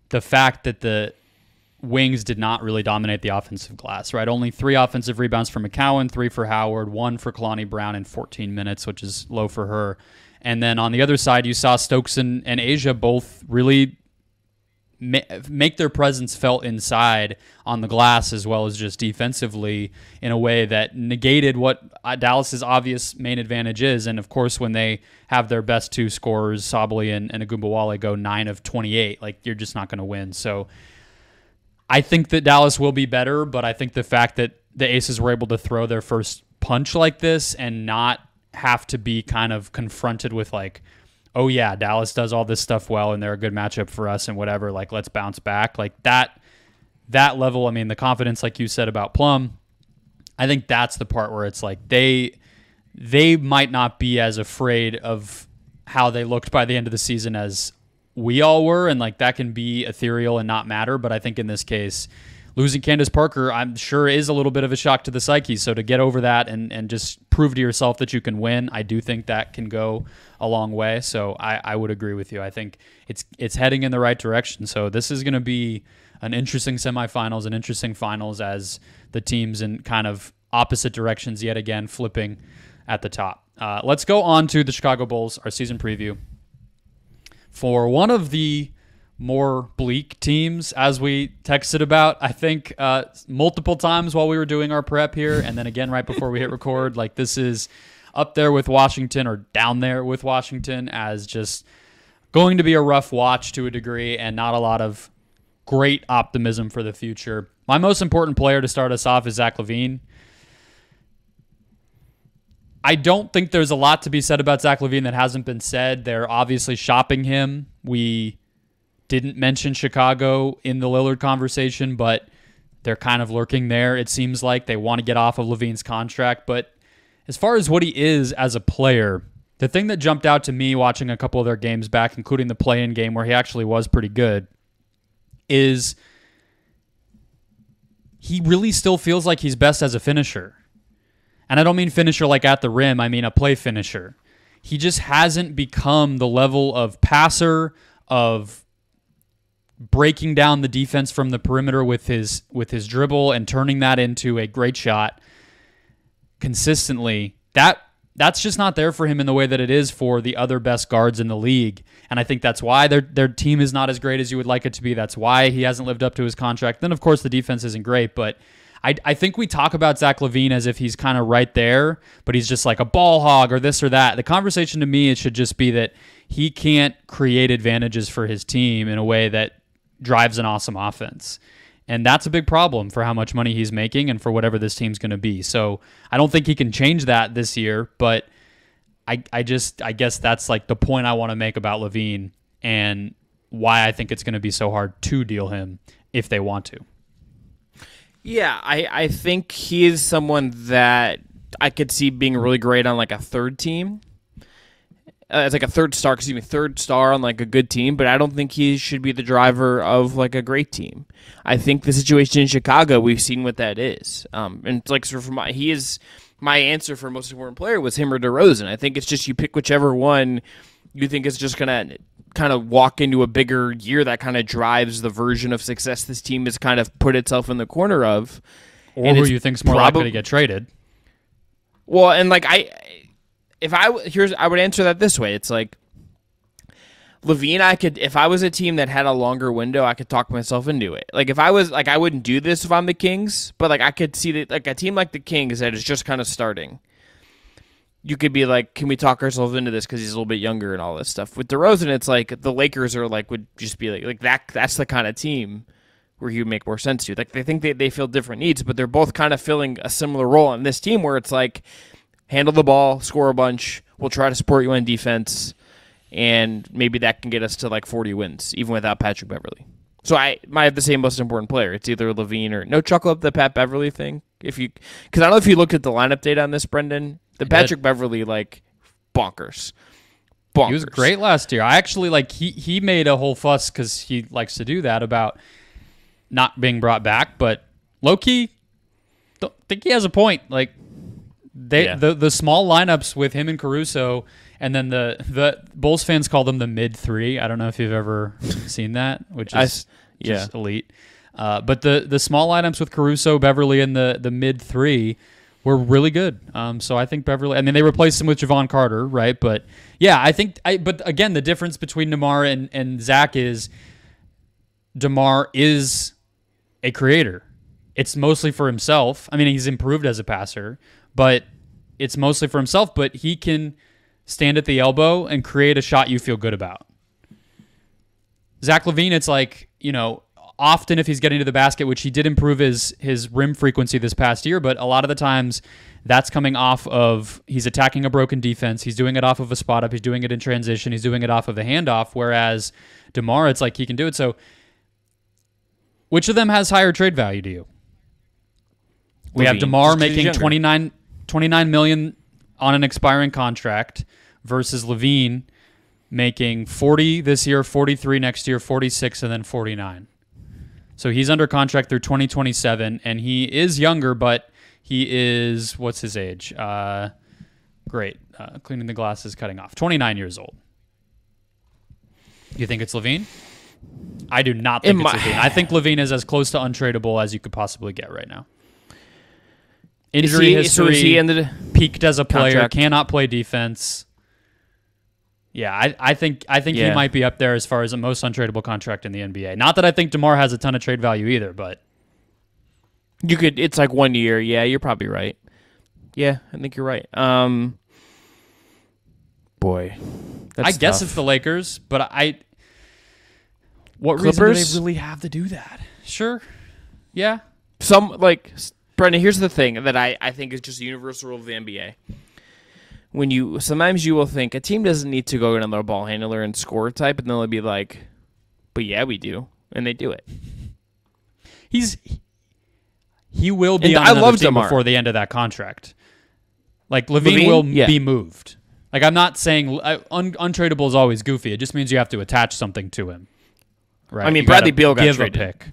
Speaker 1: the fact that the Wings did not really dominate the offensive glass, right? Only 3 offensive rebounds for McCowan, 3 for Howard, 1 for Kalani Brown in 14 minutes, which is low for her. And then on the other side, you saw Stokes and A'ja both really make their presence felt inside on the glass as well as just defensively in a way that negated what Dallas's obvious main advantage is. And of course, when they have their best 2 scorers, Sabali and Agumbawale, go 9 of 28, you're just not going to win. So I think that Dallas will be better, but I think the fact that the Aces were able to throw their first punch like this and not have to be kind of confronted with oh yeah, Dallas does all this stuff well and they're a good matchup for us and whatever, let's bounce back. That level, I mean, the confidence, like you said about Plum, I think that's the part where it's they might not be as afraid of how they looked by the end of the season as we all were, and that can be ethereal and not matter. But I think in this case, losing Candace Parker, I'm sure, is a little bit of a shock to the psyche. So to get over that and just prove to yourself that you can win, I do think that can go a long way. So I would agree with you. I think it's heading in the right direction. So this is going to be an interesting semifinals, an interesting finals as the teams in kind of opposite directions yet again flipping at the top. Let's go on to the Chicago Bulls, our season preview. For one of the more bleak teams, as we texted about, I think multiple times while we were doing our prep here, and then again right before we hit record, this is up there with Washington or down there with Washington as just going to be a rough watch to a degree and not a lot of great optimism for the future. My most important player to start us off is Zach LaVine. I don't think there's a lot to be said about Zach LaVine that hasn't been said. They're obviously shopping him. We didn't mention Chicago in the Lillard conversation, but they're kind of lurking there. It seems like they want to get off of LaVine's contract. But as far as what he is as a player, the thing that jumped out to me watching a couple of their games back, including the play-in game where he actually was pretty good, is he really still feels like he's best as a finisher. And I don't mean finisher at the rim. I mean a play finisher. He just hasn't become the level of passer, of breaking down the defense from the perimeter with his dribble and turning that into a great shot consistently. That's just not there for him in the way that it is for the other best guards in the league. And I think that's why their team is not as great as you would like it to be. That's why he hasn't lived up to his contract. Then, of course, the defense isn't great, but I think we talk about Zach LaVine as if he's kind of right there, but he's just like a ball hog or this or that. The conversation to me, it should just be that he can't create advantages for his team in a way that drives an awesome offense. And that's a big problem for how much money he's making and for whatever this team's going to be. So I don't think he can change that this year, but I guess that's the point I want to make about LaVine and why I think it's going to be so hard to deal him if they want to.
Speaker 2: Yeah, I think he is someone that I could see being really great on a third team. as like a third star on like a good team, but I don't think he should be the driver of like a great team. I think the situation in Chicago, we've seen what that is. And it's like sort of my answer for most important player was him or DeRozan. I think it's just you pick whichever one you think is just going to kind of walk into a bigger year that kind of drives the version of success this team has kind of put itself in the corner of.
Speaker 1: Or who you think's more likely to get traded.
Speaker 2: Well, and like I would answer that this way. It's like LaVine, if I was a team that had a longer window, I could talk myself into it. Like if I was like, I wouldn't do this if I'm the Kings, but like I could see that like a team like the Kings that is just kind of starting. You could be like, can we talk ourselves into this because he's a little bit younger and all this stuff. With DeRozan, it's like the Lakers are like would just be like that. That's the kind of team where he would make more sense to. Like they think they feel different needs, but they're both kind of filling a similar role on this team where it's like handle the ball, score a bunch. We'll try to support you on defense, and maybe that can get us to like 40 wins even without Patrick Beverley. So I might have the same most important player. It's either LaVine or no chuckle up the Pat Beverley thing. Because I don't know if you looked at the lineup data on this, Brendan. The Patrick Beverley, like, bonkers.
Speaker 1: He was great last year. I actually, like, he made a whole fuss because he likes to do that about not being brought back. But low-key, don't think he has a point. Like, the small lineups with him and Caruso, and then the Bulls fans call them the mid-3. I don't know if you've ever seen that, which is just elite. But the small lineups with Caruso, Beverley, and the mid-3 were really good. So I think Beverley, I mean, they replaced him with Javon Carter, right? But yeah, but again, the difference between DeMar and Zach is DeMar is a creator. It's mostly for himself. I mean, he's improved as a passer, but it's mostly for himself, but he can stand at the elbow and create a shot you feel good about. Zach LaVine, it's like, often if he's getting to the basket, which he did improve his rim frequency this past year, but a lot of the times that's coming off of he's attacking a broken defense. He's doing it off of a spot up. He's doing it in transition. He's doing it off of the handoff, whereas DeMar, it's like he can do it. So which of them has higher trade value to you? We have DeMar making $29 million on an expiring contract versus LaVine making 40 this year, 43 next year, 46, and then 49. So he's under contract through 2027, and he is younger, but he is, what's his age? Great. Cleaning the glasses, cutting off. 29 years old. You think it's LaVine? I do not think it's LaVine. I think LaVine is as close to untradeable as you could possibly get right now. Injury history, peaked as a player, cannot play defense. Yeah, I think he might be up there as far as the most untradeable contract in the NBA. Not that I think DeMar has a ton of trade value either, but
Speaker 2: it's like 1 year. Yeah, you're probably right. Yeah, I think you're right. Boy,
Speaker 1: I guess it's the Lakers, but what reason do they really have to do that? Sure. Yeah.
Speaker 2: Brendan, here's the thing that I think is just a universal rule of the NBA. Sometimes you will think a team doesn't need to go in on their ball handler and score type, and then they'll be like, but yeah, we do. And they do it.
Speaker 1: He will be on another team before the end of that contract. Like, LaVine will be moved. Like, I'm not saying untradeable is always goofy. It just means you have to attach something to him. Right?
Speaker 2: I mean, Bradley Beal got traded.
Speaker 1: A pick.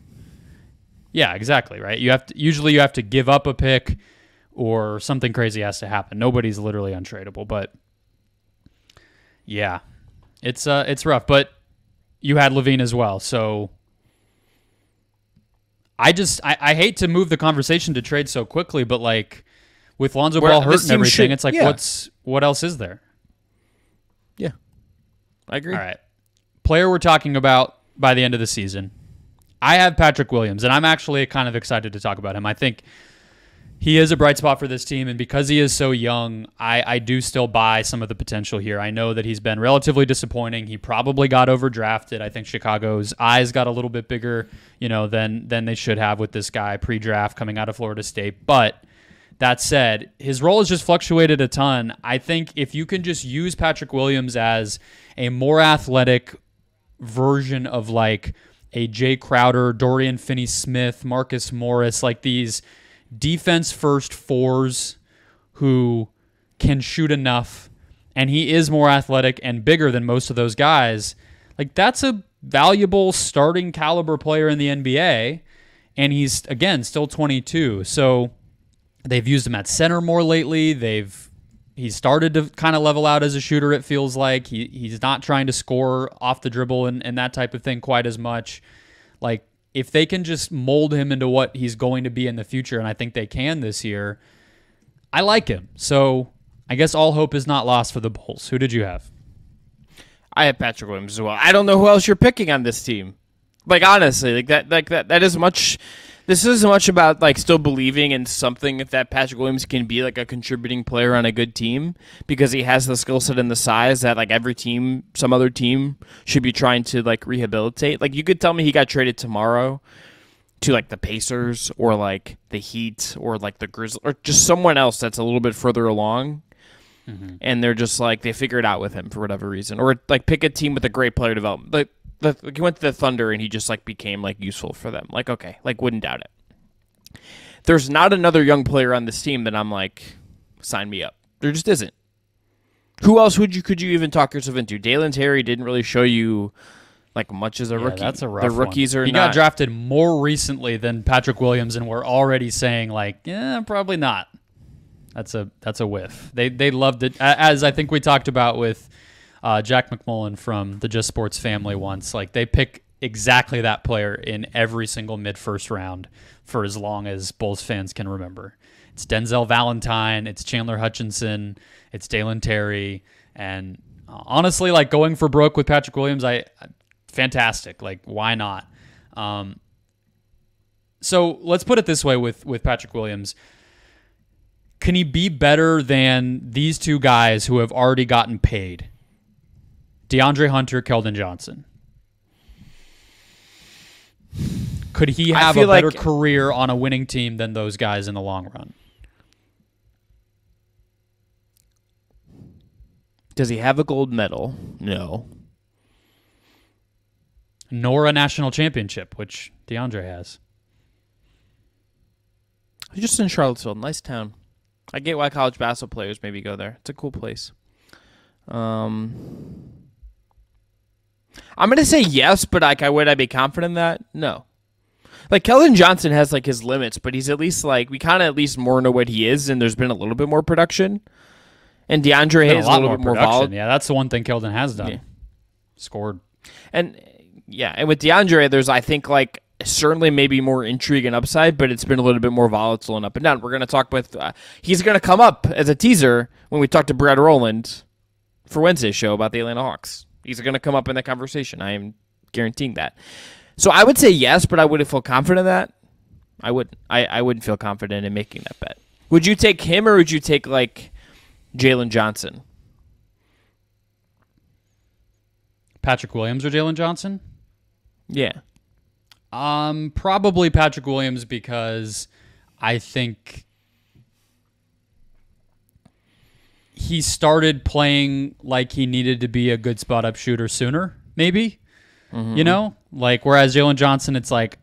Speaker 1: Yeah, exactly, right? Usually you have to give up a pick or something crazy has to happen. Nobody's literally untradeable, but yeah, it's rough. But you had LaVine as well, so I hate to move the conversation to trade so quickly, but like with Lonzo Ball hurt and everything, it's like what else is there?
Speaker 2: Yeah, I agree.
Speaker 1: All right, player we're talking about by the end of the season. I have Patrick Williams, and I'm actually kind of excited to talk about him. I think he is a bright spot for this team, and because he is so young, I do still buy some of the potential here. I know that he's been relatively disappointing. He probably got overdrafted. I think Chicago's eyes got a little bit bigger, than they should have with this guy pre-draft coming out of Florida State. But that said, his role has just fluctuated a ton. I think if you can just use Patrick Williams as a more athletic version of like a Jay Crowder, Dorian Finney-Smith, Marcus Morris, like these defense-first fours who can shoot enough and he is more athletic and bigger than most of those guys, like that's a valuable starting caliber player in the NBA, and he's, again, still 22. So they've used him at center more lately. He's started to kind of level out as a shooter, it feels like. He's not trying to score off the dribble and that type of thing quite as much. Like, if they can just mold him into what he's going to be in the future, and I think they can this year, I like him. So I guess all hope is not lost for the Bulls. Who did you have?
Speaker 2: I have Patrick Williams as well. I don't know who else you're picking on this team. Like, honestly, that is much. This is as much about like still believing in something that Patrick Williams can be like a contributing player on a good team, because he has the skill set and the size that like every team, some other team should be trying to like rehabilitate. Like, you could tell me he got traded tomorrow to like the Pacers or like the Heat or like the Grizzlies or just someone else that's a little bit further along. Mm-hmm. And they're just like, they figure it out with him for whatever reason, or like pick a team with a great player development. Like, he went to the Thunder and he just like became like useful for them. Like, okay, like wouldn't doubt it. There's not another young player on this team that I'm like, sign me up. There just isn't. Who else could you even talk yourself into? Dalen Terry didn't really show you like much as a rookie.
Speaker 1: That's a rough
Speaker 2: The rookies
Speaker 1: one.
Speaker 2: are
Speaker 1: he
Speaker 2: not.
Speaker 1: got drafted more recently than Patrick Williams, and we're already saying like, yeah, probably not. That's a whiff. They loved it, as I think we talked about with Jack McMullen from the Just Sports family once. Like, they pick exactly that player in every single mid-first round for as long as Bulls fans can remember. It's Denzel Valentine, it's Chandler Hutchinson, it's Dalen Terry, and honestly, like, going for broke with Patrick Williams, fantastic. Like, why not? So let's put it this way with Patrick Williams. Can he be better than these two guys who have already gotten paid? DeAndre Hunter, Keldon Johnson. Could he have a better career on a winning team than those guys in the long run?
Speaker 2: Does he have a gold medal? No.
Speaker 1: Nor a national championship, which DeAndre has.
Speaker 2: He's just in Charlottesville. Nice town. I get why college basketball players maybe go there. It's a cool place. I'm going to say yes, but like, would I be confident in that? No. Like, Keldon Johnson has like his limits, but he's at least like, we kind of at least more know what he is, and there's been a little bit more production. And DeAndre has a little bit more volatile.
Speaker 1: Yeah, that's the one thing Keldon has done. Yeah. Scored.
Speaker 2: And yeah, and with DeAndre, there's, I think, like, certainly maybe more intrigue and upside, but it's been a little bit more volatile and up and down. We're going to talk with, he's going to come up as a teaser when we talk to Brad Rowland for Wednesday's show about the Atlanta Hawks. He's going to come up in that conversation. I am guaranteeing that. So I would say yes, but I wouldn't feel confident in that. I wouldn't feel confident in making that bet. Would you take him, or would you take like Jalen Johnson?
Speaker 1: Patrick Williams or Jalen Johnson?
Speaker 2: Yeah.
Speaker 1: Probably Patrick Williams, because I think he started playing like he needed to be a good spot-up shooter sooner, maybe. Mm-hmm. You know? Like, whereas Jalen Johnson, it's like,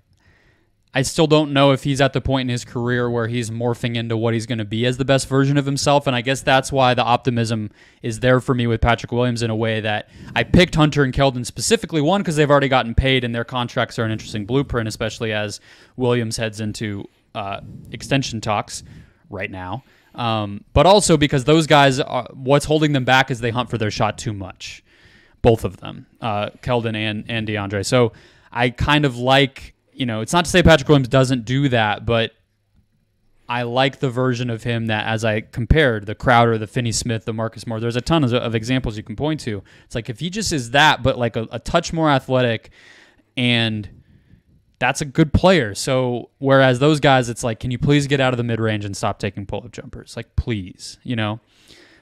Speaker 1: I still don't know if he's at the point in his career where he's morphing into what he's going to be as the best version of himself, and I guess that's why the optimism is there for me with Patrick Williams in a way that I picked Hunter and Keldon specifically, one, because they've already gotten paid and their contracts are an interesting blueprint, especially as Williams heads into extension talks right now, but also because those guys, what's holding them back is they hunt for their shot too much, both of them, Keldon and DeAndre. So I kind of like, you know, it's not to say Patrick Williams doesn't do that, but I like the version of him that, as I compared the Crowder, the Finney-Smith, the Marcus Moore, there's a ton of examples you can point to. It's like, if he just is that, but like a touch more athletic, and that's a good player. So whereas those guys, it's like, can you please get out of the mid-range and stop taking pull-up jumpers? Like, please, you know?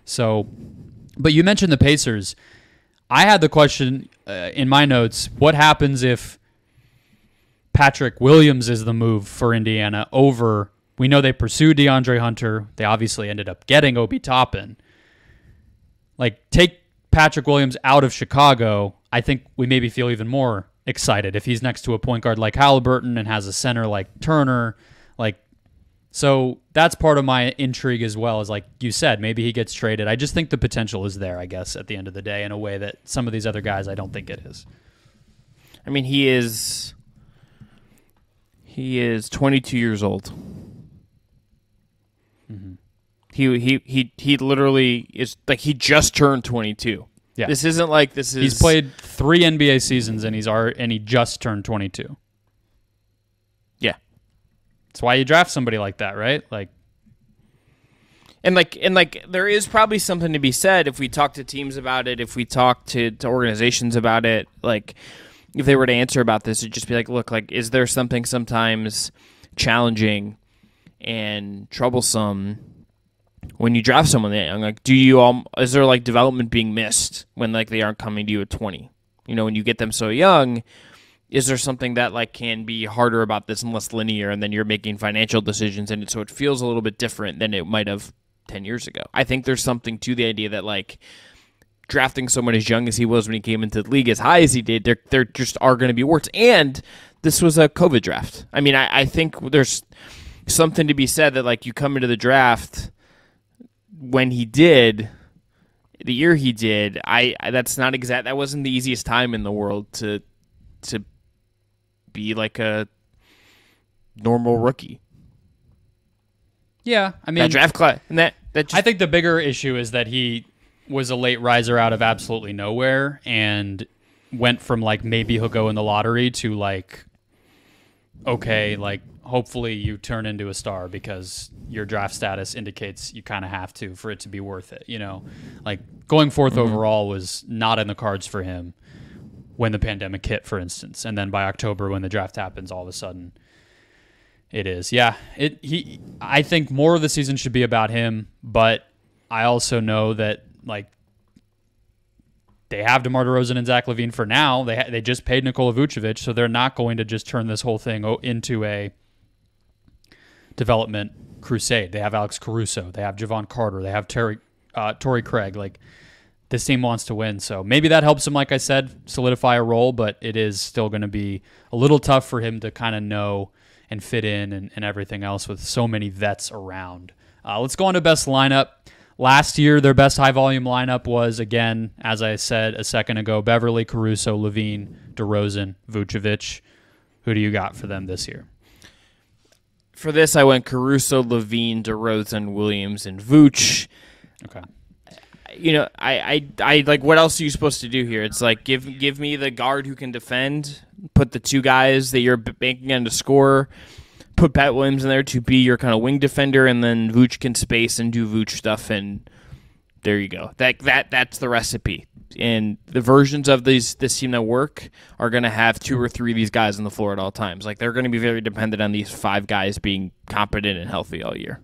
Speaker 1: So, but you mentioned the Pacers. I had the question in my notes, what happens if Patrick Williams is the move for Indiana over, we know they pursued DeAndre Hunter. They obviously ended up getting Obi Toppin. Like, take Patrick Williams out of Chicago, I think we maybe feel even more excited if he's next to a point guard like Halliburton and has a center like Turner. Like, So that's part of my intrigue as well, is like you said, maybe he gets traded. I just think the potential is there, I guess, at the end of the day, in a way that some of these other guys, I don't think it is.
Speaker 2: I mean, he is 22 years old. Mm-hmm. He literally is like, he just turned 22.
Speaker 1: Yeah.
Speaker 2: This isn't like this is.
Speaker 1: He's played 3 NBA seasons and he just turned 22.
Speaker 2: Yeah.
Speaker 1: That's why you draft somebody like that, right?
Speaker 2: And there is probably something to be said if we talk to teams about it, if we talk to organizations about it, like if they were to answer about this, it'd just be like, look, like, is there something sometimes challenging and troublesome when you draft someone that young? Like, is there like development being missed when like they aren't coming to you at 20? You know, when you get them so young, is there something that like can be harder about this and less linear, and then you're making financial decisions in it, so it feels a little bit different than it might have 10 years ago? I think there's something to the idea that like drafting someone as young as he was when he came into the league, as high as he did, there just are going to be warts. And this was a COVID draft. I mean, I think there's something to be said that like you come into the draft when he did, the year he did, that's not exact. That wasn't the easiest time in the world to be like a normal rookie.
Speaker 1: Yeah, I mean,
Speaker 2: that draft class, and that just,
Speaker 1: I think the bigger issue is that he was a late riser out of absolutely nowhere and went from like maybe he'll go in the lottery to like, okay, like hopefully you turn into a star because your draft status indicates you kind of have to for it to be worth it. You know, like going fourth overall was not in the cards for him when the pandemic hit, for instance. And then by October, when the draft happens, all of a sudden it is. Yeah, I think more of the season should be about him, but I also know that like they have DeMar DeRozan and Zach LaVine for now. They just paid Nikola Vucevic, so they're not going to just turn this whole thing into a development crusade. They have Alex Caruso, they have Javon Carter, they have Torrey Craig. Like, this team wants to win, so maybe that helps him, like I said, solidify a role, but it is still going to be a little tough for him to kind of know and fit in and everything else with so many vets around. Let's go on to best lineup. Last year, their best high-volume lineup was, again, as I said a second ago, Beverly, Caruso, LaVine, DeRozan, Vucevic. Who do you got for them this year?
Speaker 2: For this, I went Caruso, LaVine, DeRozan, Williams, and Vooch.
Speaker 1: Okay.
Speaker 2: You know, I like, what else are you supposed to do here? It's like, give me the guard who can defend, put the 2 guys that you're banking on to score, put Pat Williams in there to be your kind of wing defender, and then Vooch can space and do Vooch stuff, and there you go. That's the recipe. And the versions of this team that work are going to have 2 or 3 of these guys on the floor at all times. Like, they're going to be very dependent on these 5 guys being competent and healthy all year.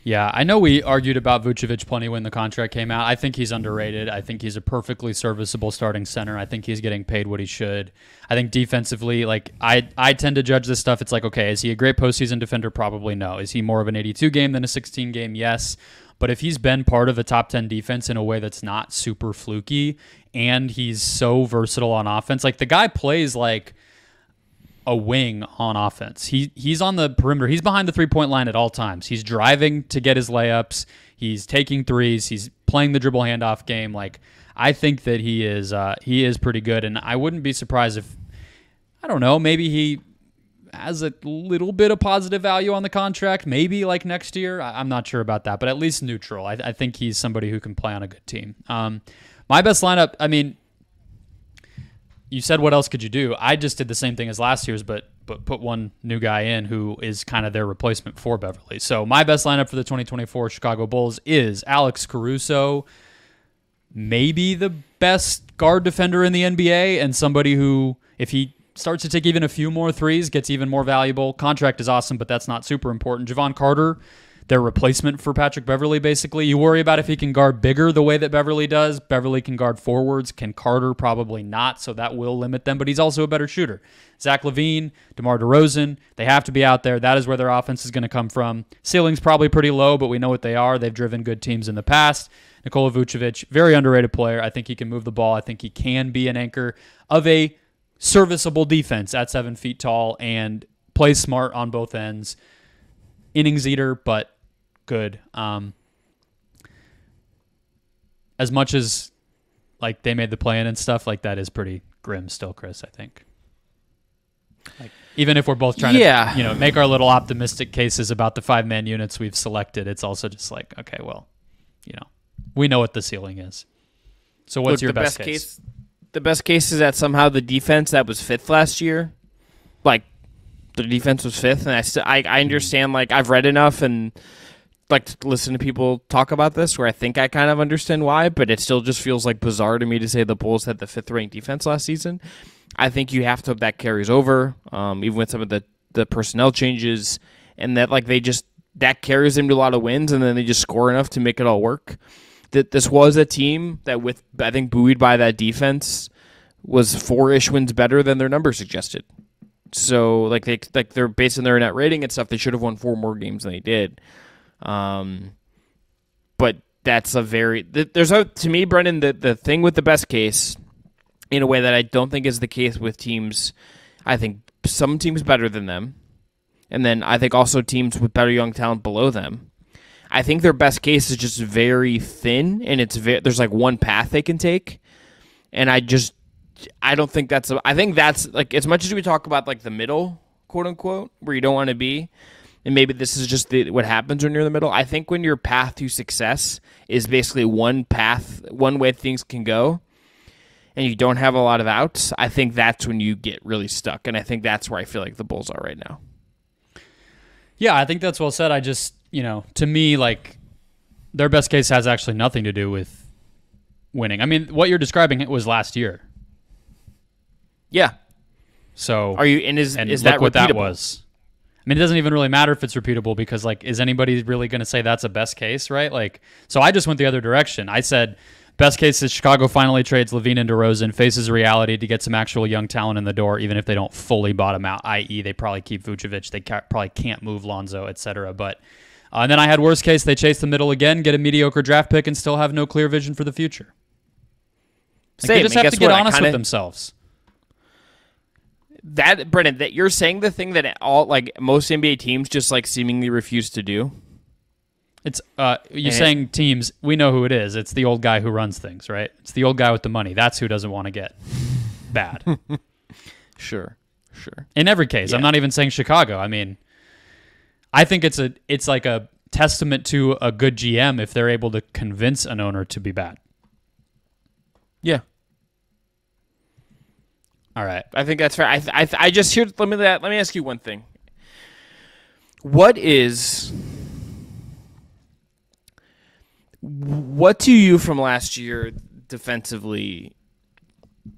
Speaker 1: Yeah, I know we argued about Vucevic plenty when the contract came out. I think he's underrated. I think he's a perfectly serviceable starting center. I think he's getting paid what he should. I think defensively, like, I tend to judge this stuff. It's like, okay, is he a great postseason defender? Probably no. Is he more of an 82 game than a 16 game? Yes. But if he's been part of a top 10 defense in a way that's not super fluky, and he's so versatile on offense, like, the guy plays like a wing on offense. He's on the perimeter. He's behind the 3-point line at all times. He's driving to get his layups. He's taking threes. He's playing the dribble handoff game. Like, I think that he is pretty good, and I wouldn't be surprised if, I don't know, maybe he has a little bit of positive value on the contract, maybe like next year. I'm not sure about that, but at least neutral. I think he's somebody who can play on a good team. My best lineup, I mean, you said what else could you do? I just did the same thing as last year's, but put one new guy in who is kind of their replacement for Beverly. So my best lineup for the 2024 Chicago Bulls is Alex Caruso, maybe the best guard defender in the NBA, and somebody who, if he starts to take even a few more threes, gets even more valuable. Contract is awesome, but that's not super important. Javon Carter, their replacement for Patrick Beverly, basically. You worry about if he can guard bigger the way that Beverly does. Beverly can guard forwards. Can Carter? Probably not, so that will limit them, but he's also a better shooter. Zach LaVine, DeMar DeRozan, they have to be out there. That is where their offense is going to come from. Ceiling's probably pretty low, but we know what they are. They've driven good teams in the past. Nikola Vucevic, very underrated player. I think he can move the ball. I think he can be an anchor of a serviceable defense at 7 feet tall and play smart on both ends. innings eater, but good. As much as like they made the play-in and stuff, like that is pretty grim still, Chris, I think. Like, even if we're both trying to make our little optimistic cases about the 5-man units we've selected, it's also just like, okay, well, we know what the ceiling is. So what's your best case?
Speaker 2: The best case is that somehow the defense that was 5th last year, like the defense was 5th, and I understand, like I've read enough and like to listen to people talk about this where I think I kind of understand why, but it still just feels like bizarre to me to say the Bulls had the 5th ranked defense last season. I think you have to hope that carries over, even with some of the personnel changes, and that like that carries them to a lot of wins, and then they just score enough to make it all work. That this was a team that, with I think buoyed by that defense, was 4-ish wins better than their numbers suggested. So like they're based on their net rating and stuff, they should have won 4 more games than they did. But that's to me, Brendan, the thing with the best case, in a way that I don't think is the case with teams. I think some teams better than them, and then I think also teams with better young talent below them. I think their best case is just very thin, and there's like one path they can take, and I don't think I think that's like, as much as we talk about like the middle, quote unquote, where you don't want to be, and maybe this is just what happens when you're in the middle. I think when your path to success is basically one path, one way things can go, and you don't have a lot of outs, I think that's when you get really stuck. And I think that's where I feel like the Bulls are right now.
Speaker 1: Yeah, I think that's well said. I just, to me, like, their best case has actually nothing to do with winning. I mean, what you're describing was last year.
Speaker 2: Yeah.
Speaker 1: So,
Speaker 2: is that look what
Speaker 1: that was? I mean, it doesn't even really matter if it's repeatable because, like, is anybody really going to say that's a best case, right? Like, so I just went the other direction. I said, best case is Chicago finally trades LaVine and DeRozan, faces reality to get some actual young talent in the door, even if they don't fully bottom out, i.e. they probably keep Vucevic, they probably can't move Lonzo, etc. But and then I had worst case, they chase the middle again, get a mediocre draft pick, and still have no clear vision for the future. Like, they just have to get honest with themselves.
Speaker 2: That, Brennan, that you're saying the thing that most NBA teams just like seemingly refuse to do.
Speaker 1: It's you're saying teams, we know who it is. It's the old guy who runs things, right? It's the old guy with the money. That's who doesn't want to get bad.
Speaker 2: Sure.
Speaker 1: In every case, yeah. I'm not even saying Chicago. I mean, I think it's like a testament to a good GM if they're able to convince an owner to be bad.
Speaker 2: Yeah.
Speaker 1: All right.
Speaker 2: I think that's fair. I just hear. Let me ask you one thing. What do you from last year defensively,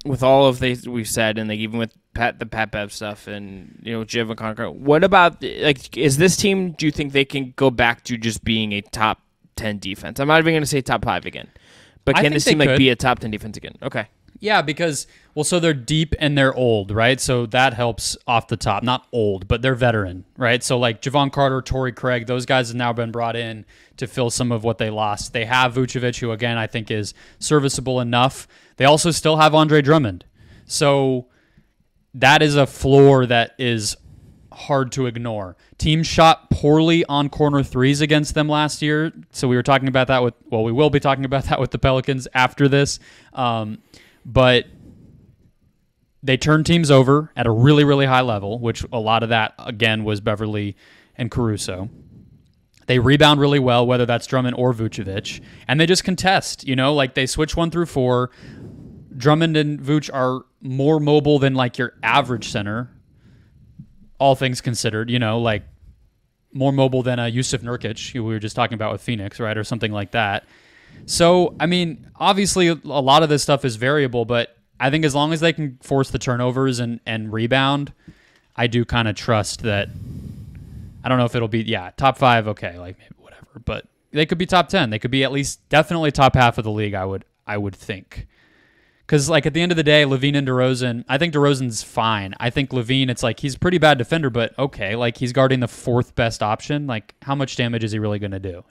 Speaker 2: with all of things we've said, and like even with the Pat Bev stuff, and Jim and Conquer, what about is this team? Do you think they can go back to just being a top 10 defense? I'm not even going to say top 5 again, but can this team be a top 10 defense again? Okay.
Speaker 1: Yeah, because so they're deep and they're old, right? So that helps off the top. Not old, but they're veteran, right? So like Javon Carter, Torrey Craig, those guys have now been brought in to fill some of what they lost. They have Vucevic, who again I think is serviceable enough. They also still have Andre Drummond. So that is a floor that is hard to ignore. Teams shot poorly on corner threes against them last year. So we were talking about that we will be talking about that with the Pelicans after this. But they turned teams over at a really, really high level, which a lot of that, again, was Beverly and Caruso. They rebound really well, whether that's Drummond or Vucevic, and they just contest, like they switch 1 through 4. Drummond and Vuce are more mobile than like your average center, all things considered, like more mobile than a Yusuf Nurkic, who we were just talking about with Phoenix, right, or something like that. So, I mean, obviously a lot of this stuff is variable, but I think as long as they can force the turnovers and rebound, I do kind of trust that. I don't know if it'll be, top 5, okay, like maybe whatever, but they could be top 10. They could be at least definitely top half of the league, I would think. Because, like, at the end of the day, LaVine and DeRozan, I think DeRozan's fine. I think LaVine, it's like he's a pretty bad defender, but okay, like he's guarding the 4th best option. Like, how much damage is he really going to do,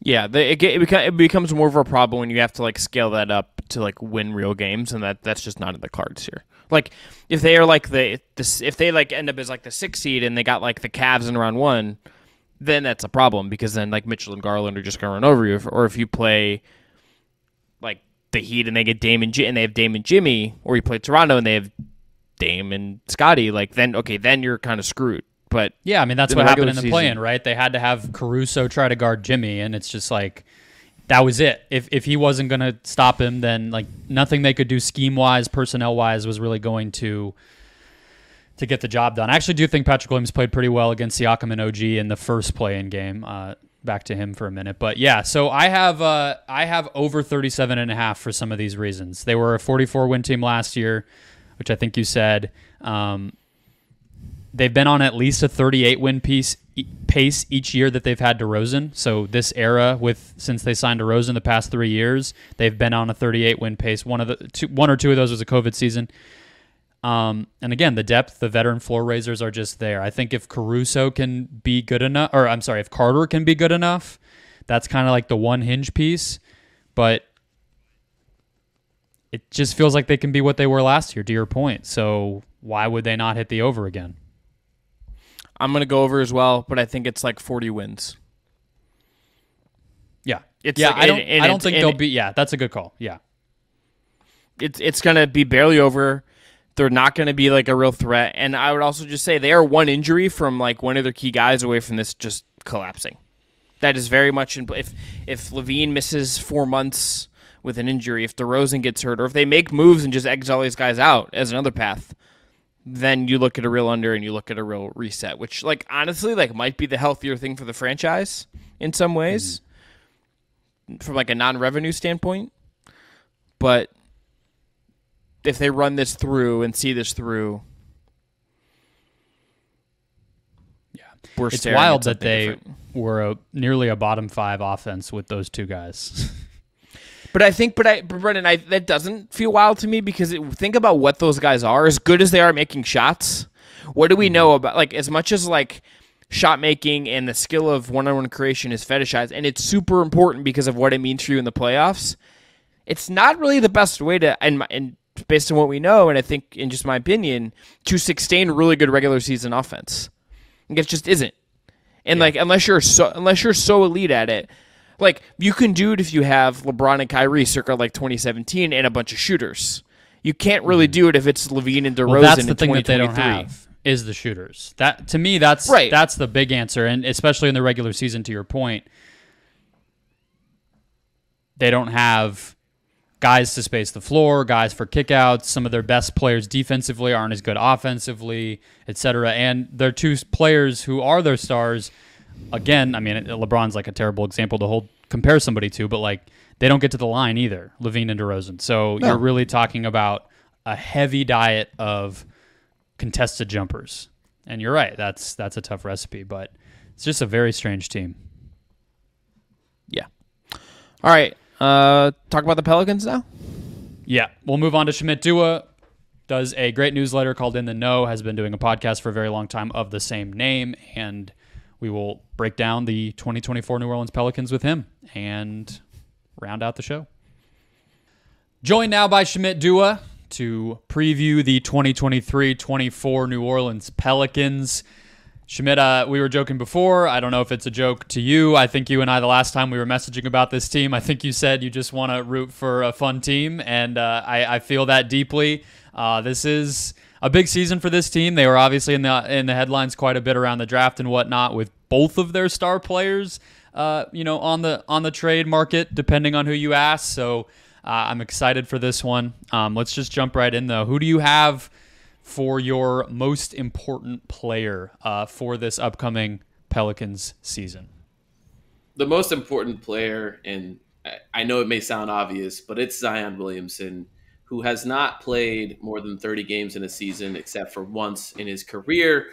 Speaker 2: Yeah, it becomes more of a problem when you have to like scale that up to like win real games, and that's just not in the cards here. Like if they are like if they like end up as like the 6th seed and they got like the Cavs in round 1, then that's a problem because then like Mitchell and Garland are just gonna run over you. Or if you play like the Heat and they get Dame and they have Dame and Jimmy, or you play Toronto and they have Dame and Scotty, like then you're kind of screwed. But
Speaker 1: yeah, I mean that's what happened in the play-in, right? They had to have Caruso try to guard Jimmy, and it's just like that was it. If he wasn't going to stop him, then like nothing they could do scheme-wise, personnel-wise was really going to get the job done. I actually do think Patrick Williams played pretty well against Siakam and OG in the first play-in game. Back to him for a minute, but yeah. So I have over 37.5 for some of these reasons. They were a 44-win team last year, which I think you said. They've been on at least a 38-win pace each year that they've had DeRozan. So this era, since they signed DeRozan the past 3 years, they've been on a 38-win pace. One or two of those was a COVID season. And again, the depth, the veteran floor raisers are just there. I think if Caruso can be good enough, if Carter can be good enough, that's kind of like the one hinge piece. But it just feels like they can be what they were last year, to your point. So why would they not hit the over again?
Speaker 2: I'm going to go over as well, but I think it's like 40 wins.
Speaker 1: Yeah. I don't think they'll be. Yeah, that's a good call. Yeah.
Speaker 2: It's going to be barely over. They're not going to be like a real threat. And I would also just say they are one injury from like one of their key guys away from this just collapsing. That is very much in play. If Levine misses 4 months with an injury, if DeRozan gets hurt, or if they make moves and just exit all these guys out as another path, then you look at a real under and you look at a real reset, which like honestly like might be the healthier thing for the franchise in some ways from like a non-revenue standpoint. But if they run this through and see this through,
Speaker 1: yeah, it's wild that they were nearly a bottom 5 offense with those two guys.
Speaker 2: But Brendan, that doesn't feel wild to me because think about what those guys are. As good as they are making shots, what do we know about, like, as much as like shot making and the skill of one-on-one creation is fetishized, and it's super important because of what it means for you in the playoffs. It's not really the best way to, and based on what we know, and I think in just my opinion, to sustain really good regular season offense. Like, it just isn't. And like unless you're so elite at it. Like, you can do it if you have LeBron and Kyrie circa like 2017 and a bunch of shooters. You can't really do it if it's Levine and DeRozan in 2023.
Speaker 1: That's the thing that they don't have is the shooters. That to me, that's the big answer, and especially in the regular season. To your point, they don't have guys to space the floor, guys for kickouts. Some of their best players defensively aren't as good offensively, etc. And they're two players who are their stars. Again, I mean, LeBron's like a terrible example to compare somebody to, but like they don't get to the line either, Levine and DeRozan. So you're really talking about a heavy diet of contested jumpers. And you're right, that's a tough recipe, but it's just a very strange team.
Speaker 2: Yeah. All right. Talk about the Pelicans now?
Speaker 1: Yeah. We'll move on to Shamit Dua. Does a great newsletter called In the Know, has been doing a podcast for a very long time of the same name, and we will break down the 2024 New Orleans Pelicans with him and round out the show. Joined now by Shamit Dua to preview the 2023-24 New Orleans Pelicans. Shamit, we were joking before. I don't know if it's a joke to you. I think you and I, the last time we were messaging about this team, I think you said you just want to root for a fun team, and I feel that deeply. This is a big season for this team. They were obviously in the headlines quite a bit around the draft and whatnot, with both of their star players, on the trade market, depending on who you ask. So I'm excited for this one. Let's just jump right in, though. Who do you have for your most important player for this upcoming Pelicans season?
Speaker 3: The most important player, and I know it may sound obvious, but it's Zion Williamson, who has not played more than 30 games in a season except for once in his career.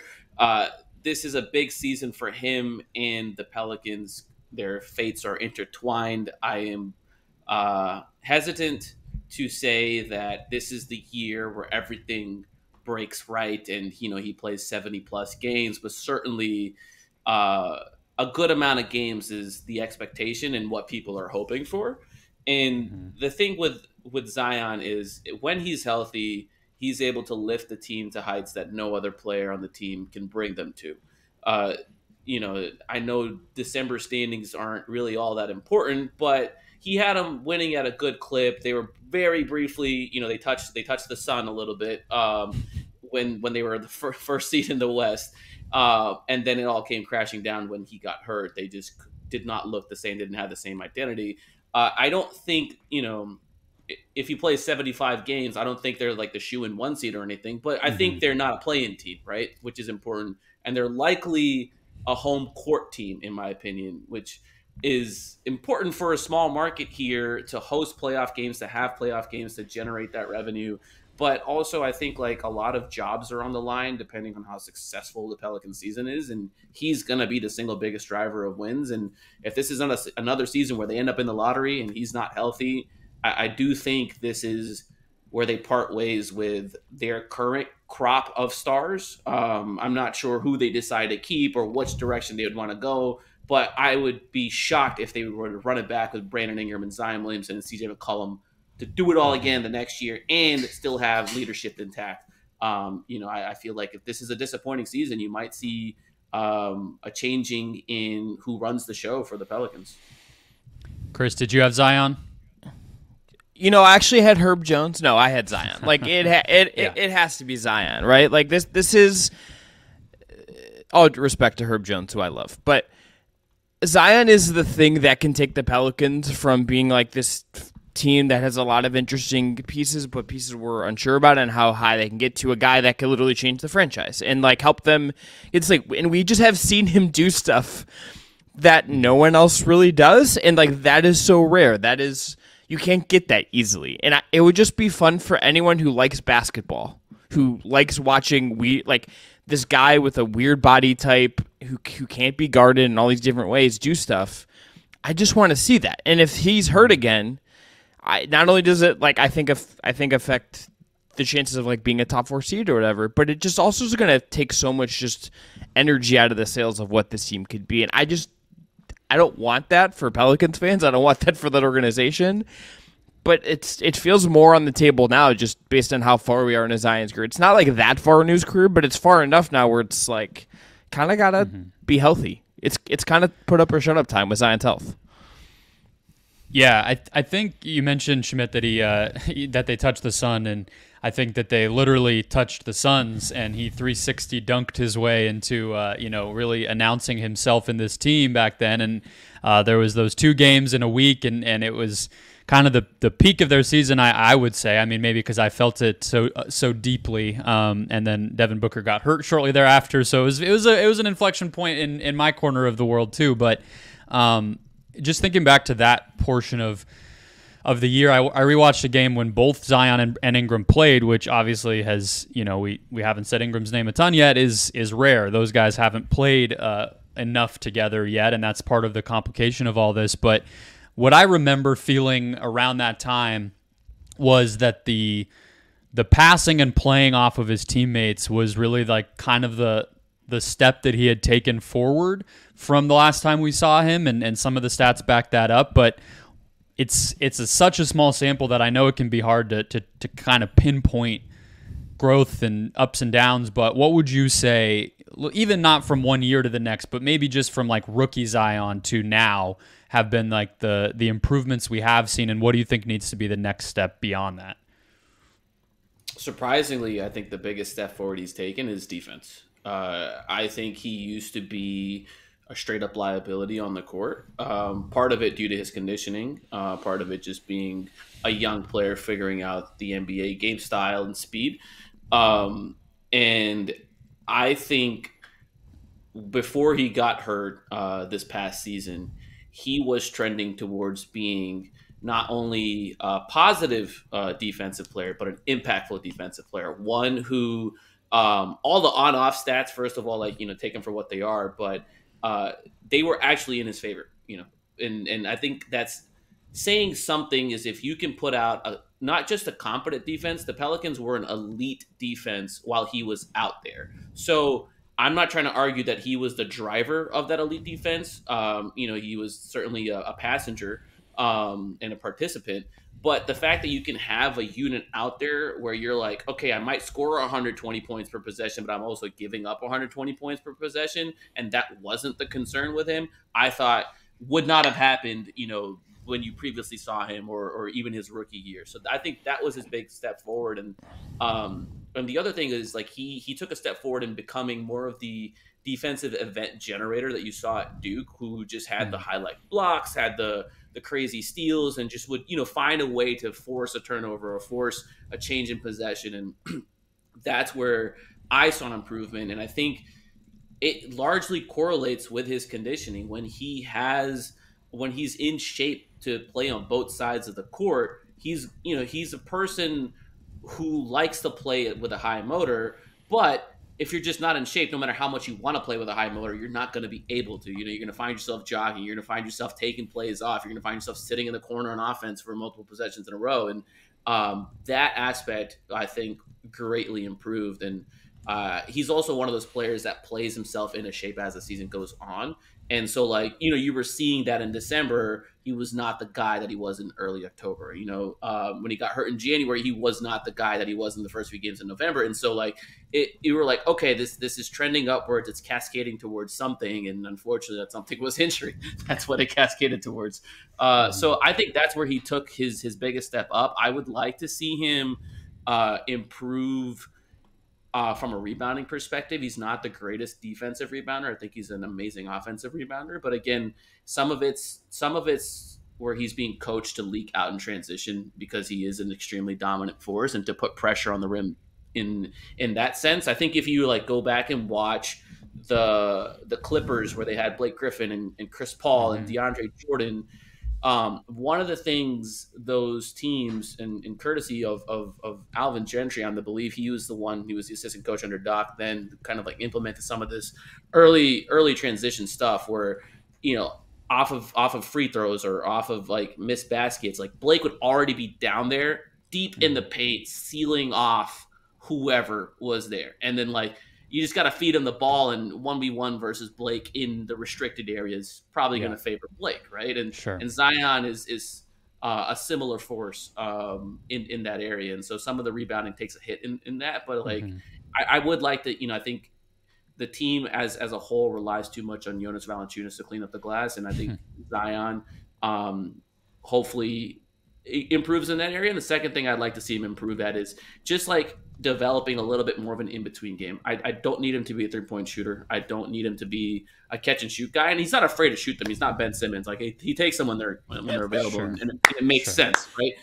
Speaker 3: This is a big season for him and the Pelicans. Their fates are intertwined. I am hesitant to say that this is the year where everything breaks right and he plays 70 plus games, but certainly a a good amount of games is the expectation and what people are hoping for. And the thing with Zion is when he's healthy, he's able to lift the team to heights that no other player on the team can bring them to. I know December standings aren't really all that important, but he had them winning at a good clip. They were very briefly, they touched the sun a little bit when they were the first seed in the West, and then it all came crashing down when he got hurt. They just did not look the same, didn't have the same identity. I don't think if he plays 75 games, I don't think they're like the shoe in one seed or anything, but I think they're not a play-in team, right? Which is important, and they're likely a home court team, in my opinion, which is important for a small market here to host playoff games, to have playoff games, to generate that revenue. But also, I think like a lot of jobs are on the line depending on how successful the Pelican season is, and he's going to be the single biggest driver of wins. And if this is another season where they end up in the lottery and he's not healthy, I do think this is where they part ways with their current crop of stars. I'm not sure who they decide to keep or which direction they would want to go, but I would be shocked if they were to run it back with Brandon Ingram and Zion Williamson and CJ McCollum to do it all again the next year and still have leadership intact. I feel like if this is a disappointing season, you might see a changing in who runs the show for the Pelicans.
Speaker 1: Chris, did you have Zion?
Speaker 2: I actually had Herb Jones. No, I had Zion. Like it has to be Zion, right? Like this is all respect to Herb Jones, who I love, but Zion is the thing that can take the Pelicans from being like this team that has a lot of interesting pieces, but pieces we're unsure about and how high they can get, to a guy that could literally change the franchise and like help them. It's like, and we just have seen him do stuff that no one else really does, and like that is so rare. That is. You can't get that easily. And it would just be fun for anyone who likes basketball, who likes watching this guy with a weird body type who can't be guarded in all these different ways do stuff. I just want to see that. And if he's hurt again, not only does it I think affect the chances of like being a top 4 seed or whatever, but it just also is going to take so much just energy out of the sails of what this team could be. And I don't want that for Pelicans fans. I don't want that for that organization. But it feels more on the table now just based on how far we are in Zion's career. It's not like that far in his career, but it's far enough now where it's like kind of got to be healthy. It's kind of put up or shut up time with Zion's health.
Speaker 1: Yeah, I think you mentioned, Schmidt, that that they touched the sun, and I think that they literally touched the Suns, and he 360 dunked his way into really announcing himself in this team back then. And there was those 2 games in a week, and it was kind of the peak of their season, I would say. I mean, maybe because I felt it so deeply. And then Devin Booker got hurt shortly thereafter, so it was an inflection point in my corner of the world too. But just thinking back to that portion of the year, I rewatched a game when both Zion and Ingram played, which obviously has, we haven't said Ingram's name a ton yet, is rare. Those guys haven't played enough together yet, and that's part of the complication of all this. But what I remember feeling around that time was that the passing and playing off of his teammates was really like kind of the step that he had taken forward from the last time we saw him, and some of the stats back that up. But it's such a small sample that I know it can be hard to kind of pinpoint growth and ups and downs. But what would you say, even not from one year to the next, but maybe just from like rookie Zion to now, have been like the improvements we have seen, and what do you think needs to be the next step beyond that?
Speaker 3: Surprisingly, I think the biggest step forward he's taken is defense. I think he used to be a straight up liability on the court. Part of it due to his conditioning, part of it just being a young player figuring out the NBA game style and speed. And I think before he got hurt this past season, he was trending towards being not only a positive defensive player, but an impactful defensive player. One who all the on-off stats, first of all, take them for what they are, but they were actually in his favor, and I think that's saying something. Is if you can put out not just a competent defense, the Pelicans were an elite defense while he was out there. So I'm not trying to argue that he was the driver of that elite defense. He was certainly a passenger and a participant. But the fact that you can have a unit out there where you're like, okay, I might score 120 points per possession, but I'm also giving up 120 points per possession, and that wasn't the concern with him, I thought would not have happened, when you previously saw him or even his rookie year. So I think that was his big step forward. And the other thing is, like, he took a step forward in becoming more of the defensive event generator that you saw at Duke, who just had the highlight blocks, had the crazy steals, and just would, find a way to force a turnover or force a change in possession. And that's where I saw an improvement. And I think it largely correlates with his conditioning. When he's in shape to play on both sides of the court, he's a person who likes to play with a high motor, but if you're just not in shape, no matter how much you want to play with a high motor, you're not going to be able to. You're going to find yourself jogging. You're going to find yourself taking plays off. You're going to find yourself sitting in the corner on offense for multiple possessions in a row. And that aspect, I think, greatly improved. And he's also one of those players that plays himself into shape as the season goes on. And so, like, you were seeing that in December, he was not the guy that he was in early October. When he got hurt in January, he was not the guy that he was in the first few games in November. And so, like, you were like, okay, this is trending upwards. It's cascading towards something. And unfortunately, that something was injury. That's what it cascaded towards. So I think that's where he took his biggest step up. I would like to see him improve from a rebounding perspective. He's not the greatest defensive rebounder. I think he's an amazing offensive rebounder. But again, some of it's where he's being coached to leak out in transition because he is an extremely dominant force and to put pressure on the rim in that sense. I think if you like go back and watch the Clippers where they had Blake Griffin and Chris Paul and DeAndre Jordan, one of the things those teams, and courtesy of Alvin Gentry, I'm to believe he was the assistant coach under Doc, then kind of like implemented some of this early transition stuff where, off of free throws or off of like missed baskets, like Blake would already be down there deep in the paint, sealing off whoever was there. And then like, you just got to feed him the ball, and 1v1 versus Blake in the restricted areas probably going to favor Blake, right? And and Zion is a similar force in that area, and so some of the rebounding takes a hit in that. But like, I would like to, I think the team as a whole relies too much on Jonas Valanciunas to clean up the glass, and I think Zion hopefully improves in that area. And the second thing I'd like to see him improve at is just like developing a little bit more of an in-between game. I don't need him to be a three-point shooter. I don't need him to be a catch-and-shoot guy, and he's not afraid to shoot them. He's not Ben Simmons. Like, he takes them when they're available, and it makes sense, right?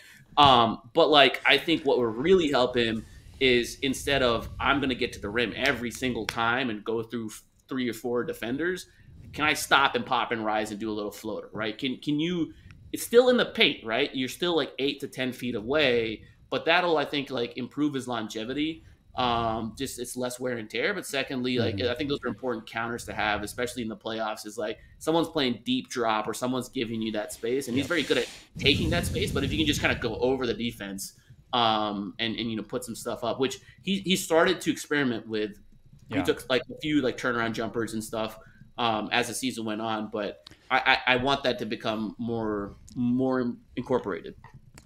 Speaker 3: But like, I think what would really help him is instead of I'm going to get to the rim every single time and go through 3 or 4 defenders, can I stop and pop and rise and do a little floater, right? Can you? It's still in the paint, right? You're still like 8 to 10 feet away, but that'll, I think, like improve his longevity. Just it's less wear and tear. But secondly, like I think those are important counters to have, especially in the playoffs. Is like someone's playing deep drop or someone's giving you that space, and he's very good at taking that space. But if you can just kind of go over the defense, and put some stuff up, which he started to experiment with. He took like a few like turnaround jumpers and stuff as the season went on, but I want that to become more incorporated.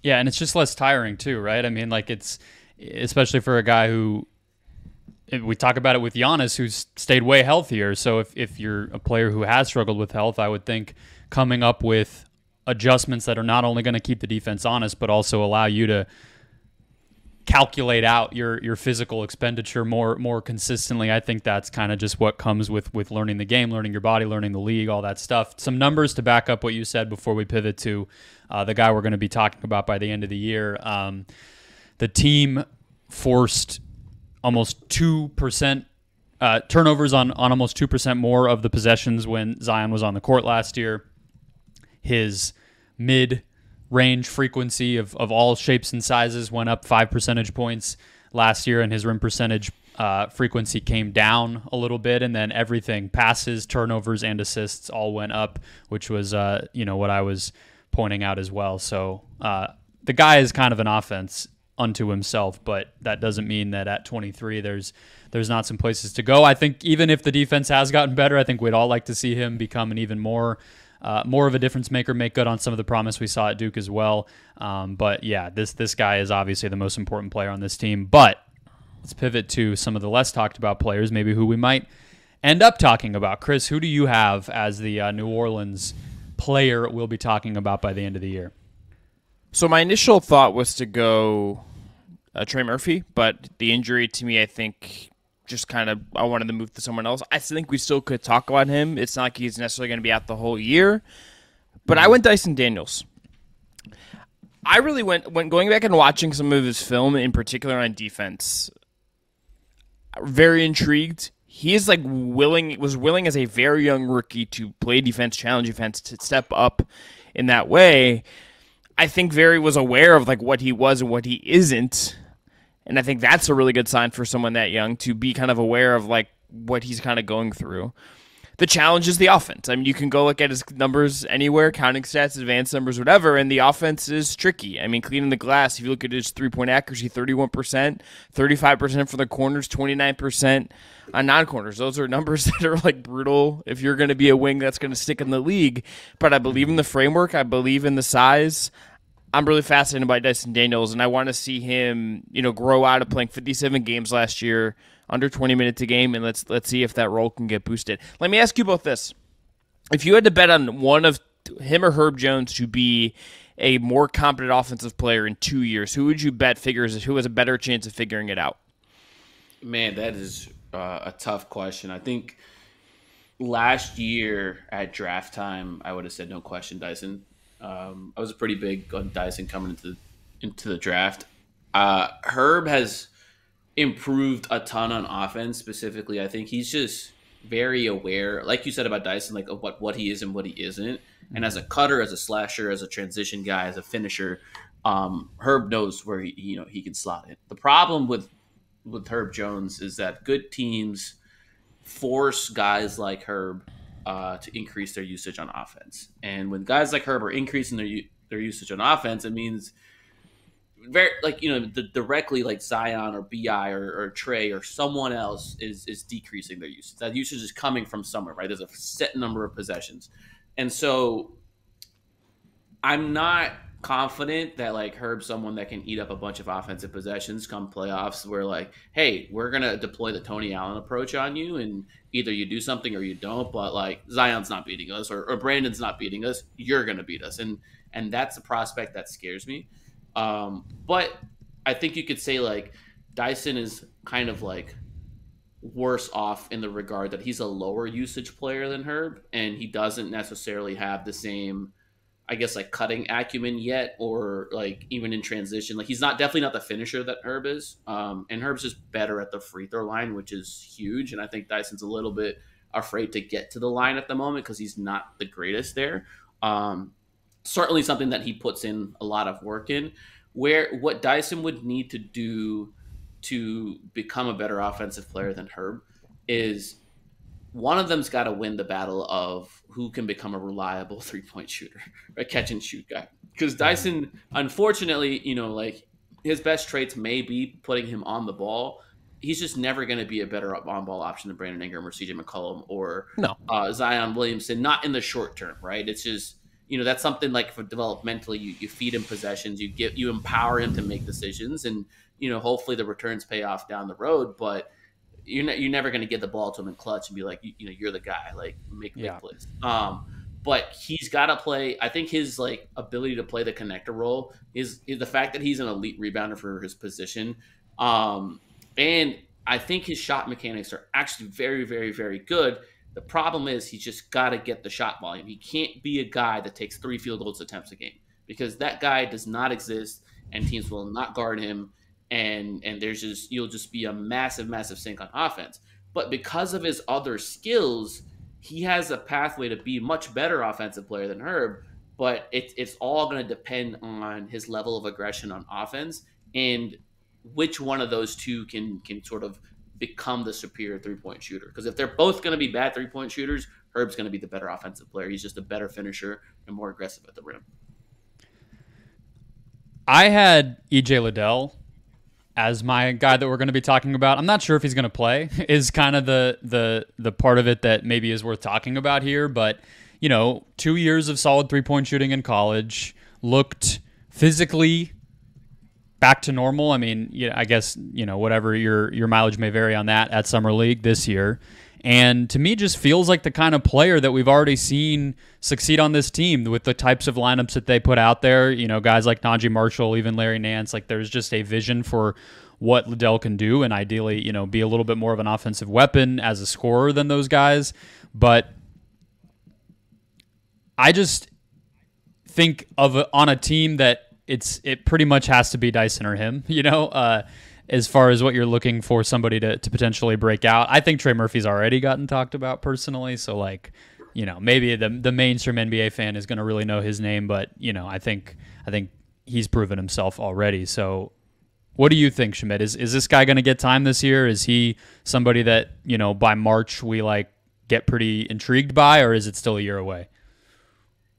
Speaker 1: Yeah, and it's just less tiring too, right? I mean, like it's especially for a guy who we talk about it with Giannis, who's stayed way healthier. So if you're a player who has struggled with health, I would think coming up with adjustments that are not only going to keep the defense honest, but also allow you to calculate out your physical expenditure more consistently. I think that's kind of just what comes with learning the game, learning your body, learning the league, all that stuff. Some numbers to back up what you said before we pivot to the guy we're going to be talking about by the end of the year. The team forced almost 2% turnovers on almost 2% more of the possessions when Zion was on the court last year. His mid-range frequency of all shapes and sizes went up 5 percentage points last year, and his rim percentage frequency came down a little bit, and then everything, passes, turnovers, and assists all went up, which was what I was pointing out as well. So the guy is kind of an offense unto himself, but that doesn't mean that at 23 there's not some places to go. I think even if the defense has gotten better, I think we'd all like to see him become an even more of a difference maker, make good on some of the promise we saw at Duke as well. But yeah, this guy is obviously the most important player on this team. But let's pivot to some of the less talked about players, maybe who we might end up talking about. Chris, who do you have as the New Orleans player we'll be talking about by the end of the year?
Speaker 2: So my initial thought was to go Trey Murphy, but the injury to me, I think, just kind of I wanted to move to someone else. I think we still could talk about him. It's not like he's necessarily going to be out the whole year, but I went Dyson Daniels. I really went going back and watching some of his film, in particular on defense. Very intrigued. He is was willing as a very young rookie to play defense, challenge defense, to step up in that way. I think Very was aware of what he was and what he isn't, and I think that's a really good sign for someone that young to be kind of aware of what he's kind of going through. The challenge is the offense. I mean, you can go look at his numbers anywhere, counting stats, advanced numbers, whatever, and the offense is tricky. I mean, cleaning the glass, if you look at his three-point accuracy, 31%, 35% for the corners, 29% on non-corners. Those are numbers that are brutal if you're going to be a wing that's going to stick in the league. But I believe in the framework. I believe in the size. I'm really fascinated by Dyson Daniels, and I want to see him, grow out of playing 57 games last year, under 20 minutes a game, and let's see if that role can get boosted. Let me ask you about this. If you had to bet on one of him or Herb Jones to be a more competent offensive player in 2 years, who would you bet who has a better chance of figuring it out?
Speaker 3: Man, that is a tough question. I think last year at draft time, I would have said no question Dyson. I was pretty big on Dyson coming into the draft. Herb has improved a ton on offense. Specifically, I think he's just very aware, like you said about Dyson, of what he is and what he isn't. And as a cutter, as a slasher, as a transition guy, as a finisher, Herb knows where he can slot it. The problem with Herb Jones is that good teams force guys like Herb to increase their usage on offense. And when guys like Herb are increasing their usage on offense, it means directly Zion or BI or Trey or someone else is decreasing their usage. That usage is coming from somewhere, right? There's a set number of possessions. And so I'm not confident that Herb's someone that can eat up a bunch of offensive possessions come playoffs where hey, we're going to deploy the Tony Allen approach on you and either you do something or you don't, but Zion's not beating us or Brandon's not beating us, you're going to beat us. And that's a prospect that scares me. But I think you could say Dyson is kind of worse off in the regard that he's a lower usage player than Herb, and he doesn't necessarily have the same, I guess, cutting acumen yet, or even in transition. He's definitely not the finisher that Herb is. And Herb's just better at the free throw line, which is huge. And I think Dyson's a little bit afraid to get to the line at the moment because he's not the greatest there. Certainly something that he puts in a lot of work in. What Dyson would need to do to become a better offensive player than Herb is one of them's got to win the battle of who can become a reliable three-point shooter, a catch-and-shoot guy. Because Dyson, unfortunately, his best traits may be putting him on the ball. He's just never going to be a better on-ball option than Brandon Ingram or CJ McCollum or Zion Williamson, not in the short term, right? It's just, that's something for developmentally, you feed him possessions, you empower him to make decisions, and, hopefully the returns pay off down the road, but you're never going to get the ball to him in clutch and be you're the guy, make big plays. But he's got to play. I think his ability to play the connector role is the fact that he's an elite rebounder for his position. And I think his shot mechanics are actually very, very, very good. The problem is he's just got to get the shot volume. He can't be a guy that takes 3 field goals attempts a game because that guy does not exist and teams will not guard him. And you'll just be a massive, massive sink on offense. But because of his other skills, he has a pathway to be a much better offensive player than Herb. But it's all going to depend on his level of aggression on offense and which one of those two can sort of become the superior three-point shooter. Because if they're both going to be bad three-point shooters, Herb's going to be the better offensive player. He's just a better finisher and more aggressive at the rim.
Speaker 1: I had EJ Liddell as my guy that we're going to be talking about. I'm not sure if he's going to play, is kind of the part of it that maybe is worth talking about here. But, 2 years of solid three-point shooting in college, looked physically back to normal. I mean, I guess, whatever your mileage may vary on that at Summer League this year. And to me, just feels like the kind of player that we've already seen succeed on this team with the types of lineups that they put out there. Guys like Najee Marshall, even Larry Nance. Like, there's just a vision for what Liddell can do, and ideally, be a little bit more of an offensive weapon as a scorer than those guys. But I just think on a team that it pretty much has to be Dyson or him. As far as what you're looking for somebody to potentially break out. I think Trey Murphy's already gotten talked about personally, so maybe the mainstream NBA fan is going to really know his name, but I think he's proven himself already. So what do you think, Schmidt? Is this guy going to get time this year? Is he somebody that, by March we get pretty intrigued by, or is it still a year away?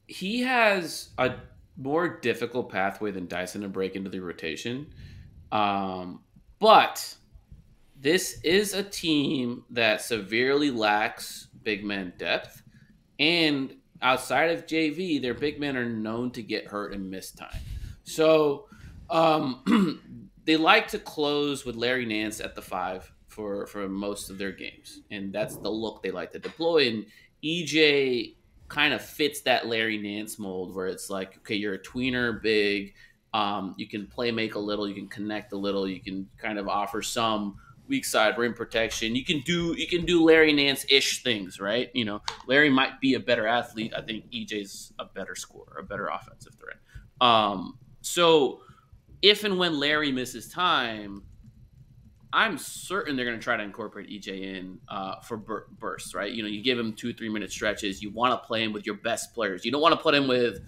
Speaker 3: He has a more difficult pathway than Dyson to break into the rotation. But this is a team that severely lacks big man depth. And outside of JV, their big men are known to get hurt and miss time. So they like to close with Larry Nance at the 5 for most of their games. And that's the look they like to deploy. And EJ kind of fits that Larry Nance mold where it's like, okay, you're a tweener big. You can play make a little, you can connect a little, you can kind of offer some weak side rim protection. You can do Larry Nance-ish things, right? Larry might be a better athlete. I think EJ's a better scorer, a better offensive threat. So if and when Larry misses time, I'm certain they're going to try to incorporate EJ in for bursts, right? You give him 2-3 minute stretches. You want to play him with your best players. You don't want to put him with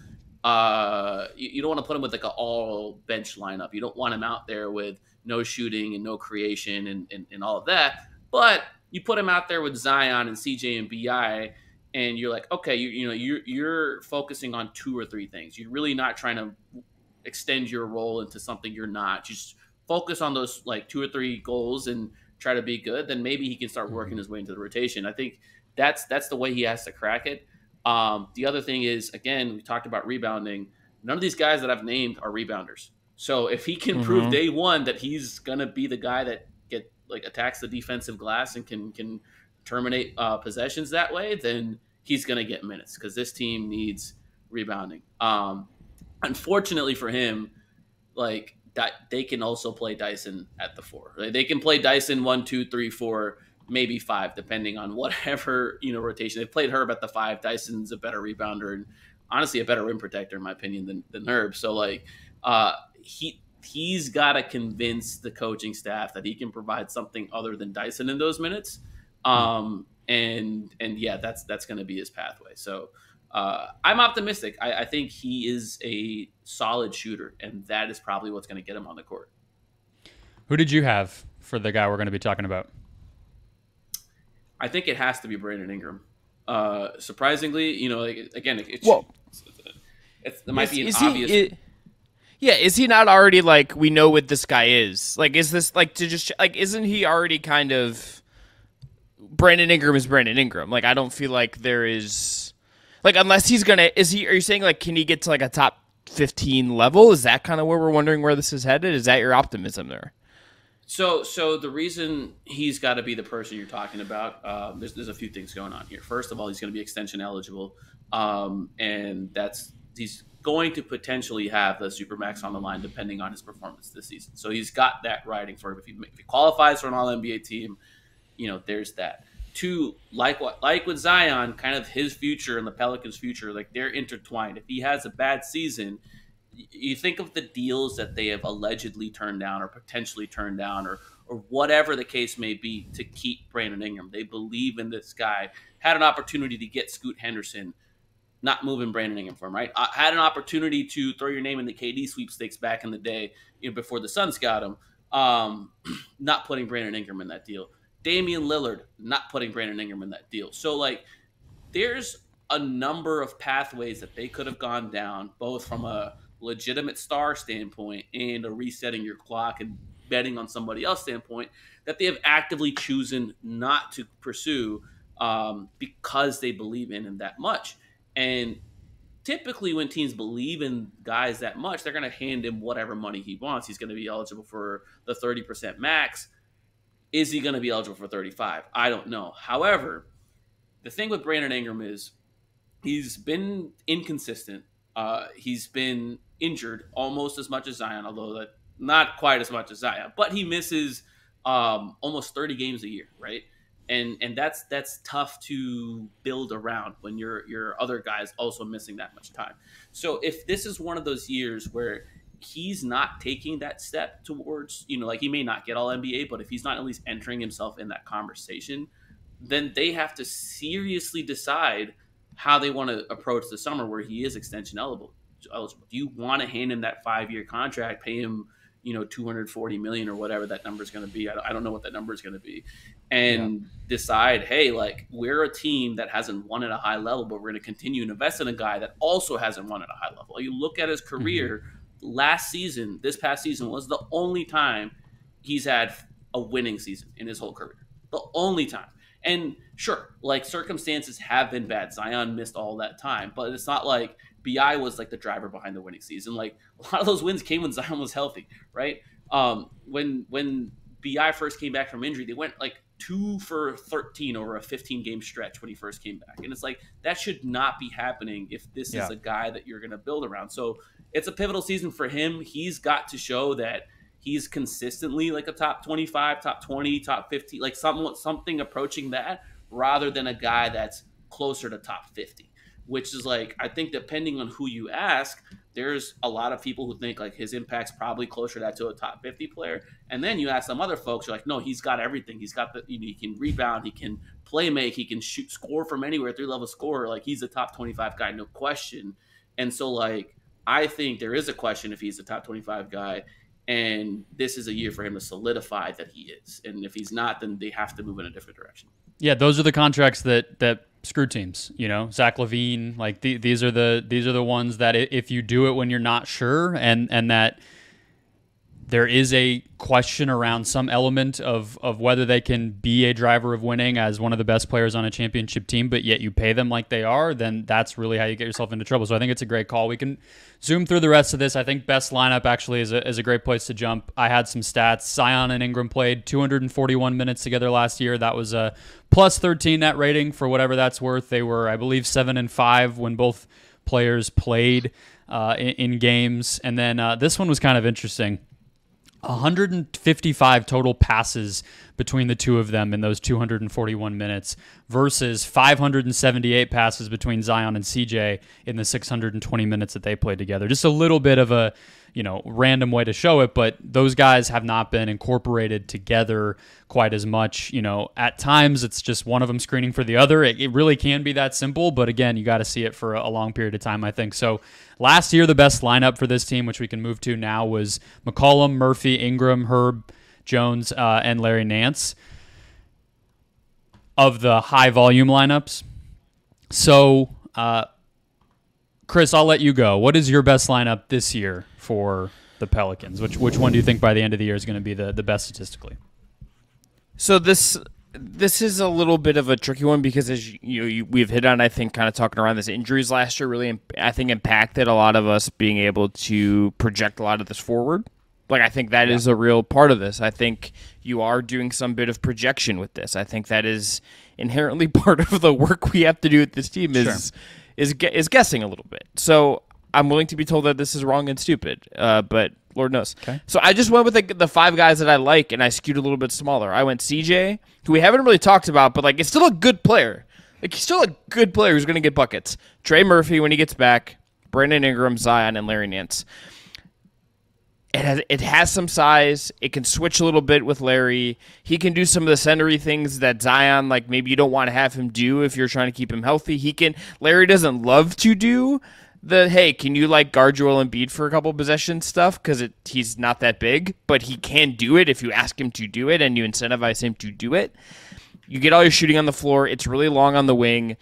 Speaker 3: you don't want to put him with an all bench lineup. You don't want him out there with no shooting and no creation and all of that. But you put him out there with Zion and CJ and BI, and you're like, okay, you're focusing on 2 or 3 things. You're really not trying to extend your role into something you're not. Just focus on those 2 or 3 goals and try to be good. Then maybe he can start working his way into the rotation. I think that's the way he has to crack it. The other thing is, again, we talked about rebounding. None of these guys that I've named are rebounders. So if he can prove day one that he's going to be the guy that attacks the defensive glass and can terminate possessions that way, then he's going to get minutes because this team needs rebounding. Unfortunately for him, that they can also play Dyson at the 4. They can play Dyson 1, 2, 3, 4, maybe 5, depending on whatever rotation. They played Herb at the 5. Dyson's a better rebounder and honestly a better rim protector in my opinion than Herb. So he's got to convince the coaching staff that he can provide something other than Dyson in those minutes. And yeah, that's going to be his pathway. So I'm optimistic. I think he is a solid shooter, and that is probably what's going to get him on the court.
Speaker 1: Who did you have for the guy we're going to be talking about?
Speaker 2: I think it has to be Brandon Ingram. Surprisingly, again, it might be an obvious. Is he not already we know what this guy is? Is this isn't he already kind of Brandon Ingram is Brandon Ingram? I don't feel like there is unless he's gonna. Are you saying can he get to a top 15 level? Is that kind of where we're wondering where this is headed? Is that your optimism there?
Speaker 3: So the reason he's got to be the person you're talking about, there's a few things going on here. First of all, he's going to be extension eligible, and he's going to potentially have the Supermax on the line depending on his performance this season. So he's got that riding for him. If he qualifies for an All-NBA team, there's that. 2, like with Zion, kind of his future and the Pelicans' future, they're intertwined. If he has a bad season, you think of the deals that they have allegedly turned down or potentially turned down or whatever the case may be to keep Brandon Ingram. They believe in this guy. Had an opportunity to get Scoot Henderson, not moving Brandon Ingram for him, right? Had an opportunity to throw your name in the KD sweepstakes back in the day, before the Suns got him, not putting Brandon Ingram in that deal. Damian Lillard, not putting Brandon Ingram in that deal. So, there's a number of pathways that they could have gone down, both from a legitimate star standpoint and a resetting your clock and betting on somebody else standpoint, that they have actively chosen not to pursue because they believe in him that much. And typically when teams believe in guys that much, they're going to hand him whatever money he wants. He's going to be eligible for the 30% max. Is he going to be eligible for 35? I don't know. However, the thing with Brandon Ingram is he's been inconsistent. He's been injured almost as much as Zion, although not quite as much as Zion. But he misses almost 30 games a year, right? And that's tough to build around when your other guys also missing that much time. So if this is one of those years where he's not taking that step towards, like he may not get all NBA, but if he's not at least entering himself in that conversation, then they have to seriously decide how they want to approach the summer where he is extension eligible. Do you want to hand him that 5-year contract, pay him, $240 million or whatever that number is going to be? I don't know what that number is going to be, and decide, hey, like, we're a team that hasn't won at a high level, but we're going to continue to invest in a guy that also hasn't won at a high level. You look at his career. This past season was the only time he's had a winning season in his whole career. The only time. And sure, like, circumstances have been bad. Zion missed all that time, but it's not like BI was like the driver behind the winning season. Like, a lot of those wins came when Zion was healthy, right? When BI first came back from injury, they went like 2 for 13 over a 15-game stretch when he first came back. And it's like, that should not be happening if this is a guy that you're going to build around. So it's a pivotal season for him. He's got to show that he's consistently like a top 25, top 20, top 50, like something approaching that, rather than a guy that's closer to top 50, which is like, I think depending on who you ask, there's a lot of people who think like his impact's probably closer to a top 50 player. And then you ask some other folks, you're like, no, he's got everything. He's got he can rebound, he can play make, he can shoot, score from anywhere, 3-level scorer. Like, he's a top 25 guy, no question. And so, like, I think there is a question if he's a top 25 guy, and this is a year for him to solidify that he is. And if he's not, then they have to move in a different direction.
Speaker 1: Yeah, those are the contracts that screw teams. Zach LaVine, like these are the ones that if you do it when you're not sure, and that there is a question around some element of whether they can be a driver of winning as one of the best players on a championship team, but yet you pay them like they are, then that's really how you get yourself into trouble. So I think it's a great call. We can zoom through the rest of this. I think best lineup actually is a great place to jump. I had some stats. Zion and Ingram played 241 minutes together last year. That was a plus 13 net rating for whatever that's worth. They were, I believe, 7-5 when both players played in games. And then this one was kind of interesting. 155 total passes between the two of them in those 241 minutes versus 578 passes between Zion and CJ in the 620 minutes that they played together. Just a little bit of a, random way to show it, but those guys have not been incorporated together quite as much. At times it's just one of them screening for the other. It really can be that simple, but again, you got to see it for a long period of time, I think. So last year, the best lineup for this team, which we can move to now, was McCollum, Murphy, Ingram, Herb, Jones, and Larry Nance of the high volume lineups. So, Chris, I'll let you go. What is your best lineup this year for the Pelicans? Which one do you think by the end of the year is going to be the best statistically?
Speaker 2: So this is a little bit of a tricky one because, as we've hit on, I think, kind of talking around this, injuries last year really, I think, impacted a lot of us being able to project a lot of this forward. Like, I think that is a real part of this. I think you are doing some bit of projection with this. I think that is inherently part of the work we have to do with this team is guessing a little bit. So I'm willing to be told that this is wrong and stupid, but Lord knows. Okay. So I just went with the 5 guys that I like, and I skewed a little bit smaller. I went CJ, who we haven't really talked about, but like, it's still a good player. Like, he's still a good player who's going to get buckets. Trey Murphy when he gets back, Brandon Ingram, Zion, and Larry Nance. It has some size. It can switch a little bit with Larry. He can do some of the centery things that Zion, like, maybe you don't want to have him do if you're trying to keep him healthy. Larry doesn't love to do the, hey, can you like guard Joel Embiid for a couple possession stuff, because he's not that big, but he can do it if you ask him to do it and you incentivize him to do it. You get all your shooting on the floor. It's really long on the wing.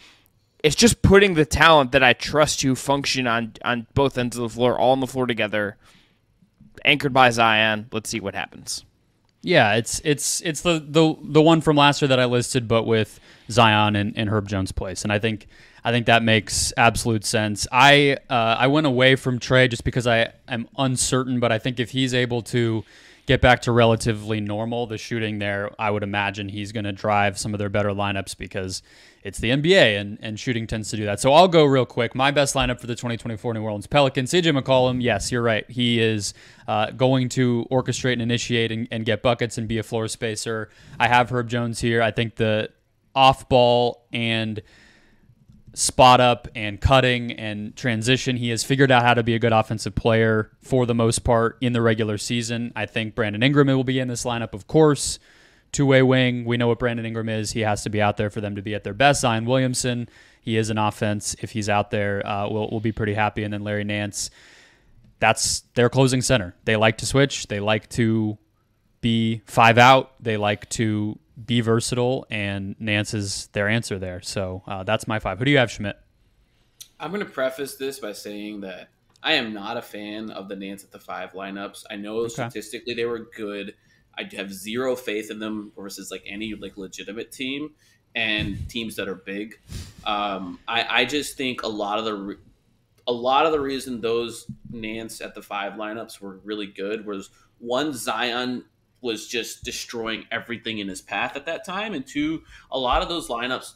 Speaker 2: It's just putting the talent that I trust to function on both ends of the floor, all on the floor together, anchored by Zion. Let's see what happens.
Speaker 1: Yeah, it's the one from last year that I listed, but with Zion and Herb Jones' place, and I think that makes absolute sense. I went away from Trey just because I am uncertain, but I think if he's able to get back to relatively normal, the shooting there, I would imagine he's going to drive some of their better lineups because it's the NBA and shooting tends to do that. So I'll go real quick. My best lineup for the 2024 New Orleans Pelicans, CJ McCollum. Yes, you're right. He is going to orchestrate and initiate and get buckets and be a floor spacer. I have Herb Jones here. I think the off ball and spot up and cutting and transition, he has figured out how to be a good offensive player for the most part in the regular season. I think Brandon Ingram will be in this lineup, of course. Two-way wing, we know what Brandon Ingram is. He has to be out there for them to be at their best. Zion Williamson, he is an offense. If he's out there, we'll be pretty happy. And then Larry Nance, that's their closing center. They like to switch. They like to be 5 out. They like to be versatile, and Nance is their answer there. So that's my 5. Who do you have, Schmidt?
Speaker 3: I'm going to preface this by saying that I am not a fan of the Nance at the 5 lineups. I know statistically they were good. I have zero faith in them versus like any like legitimate team and teams that are big. I just think a lot of the reason those Nance at the 5 lineups were really good was, one, Zion was just destroying everything in his path at that time, and 2, a lot of those lineups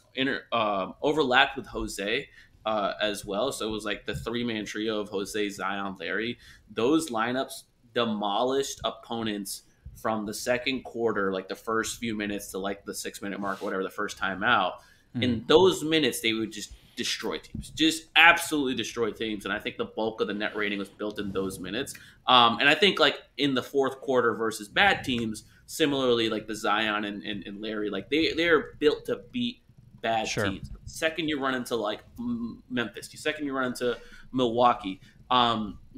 Speaker 3: overlapped with Jose as well. So it was like the 3-man trio of Jose, Zion, Larry. Those lineups demolished opponents from the second quarter, like the first few minutes to like the 6-minute mark, whatever, the first time out. In those minutes, they would just destroy teams, just absolutely destroy teams. And I think the bulk of the net rating was built in those minutes. And I think like in the fourth quarter versus bad teams, similarly, like the Zion and Larry, like they're built to beat bad teams. Second you run into like Memphis, second you run into Milwaukee,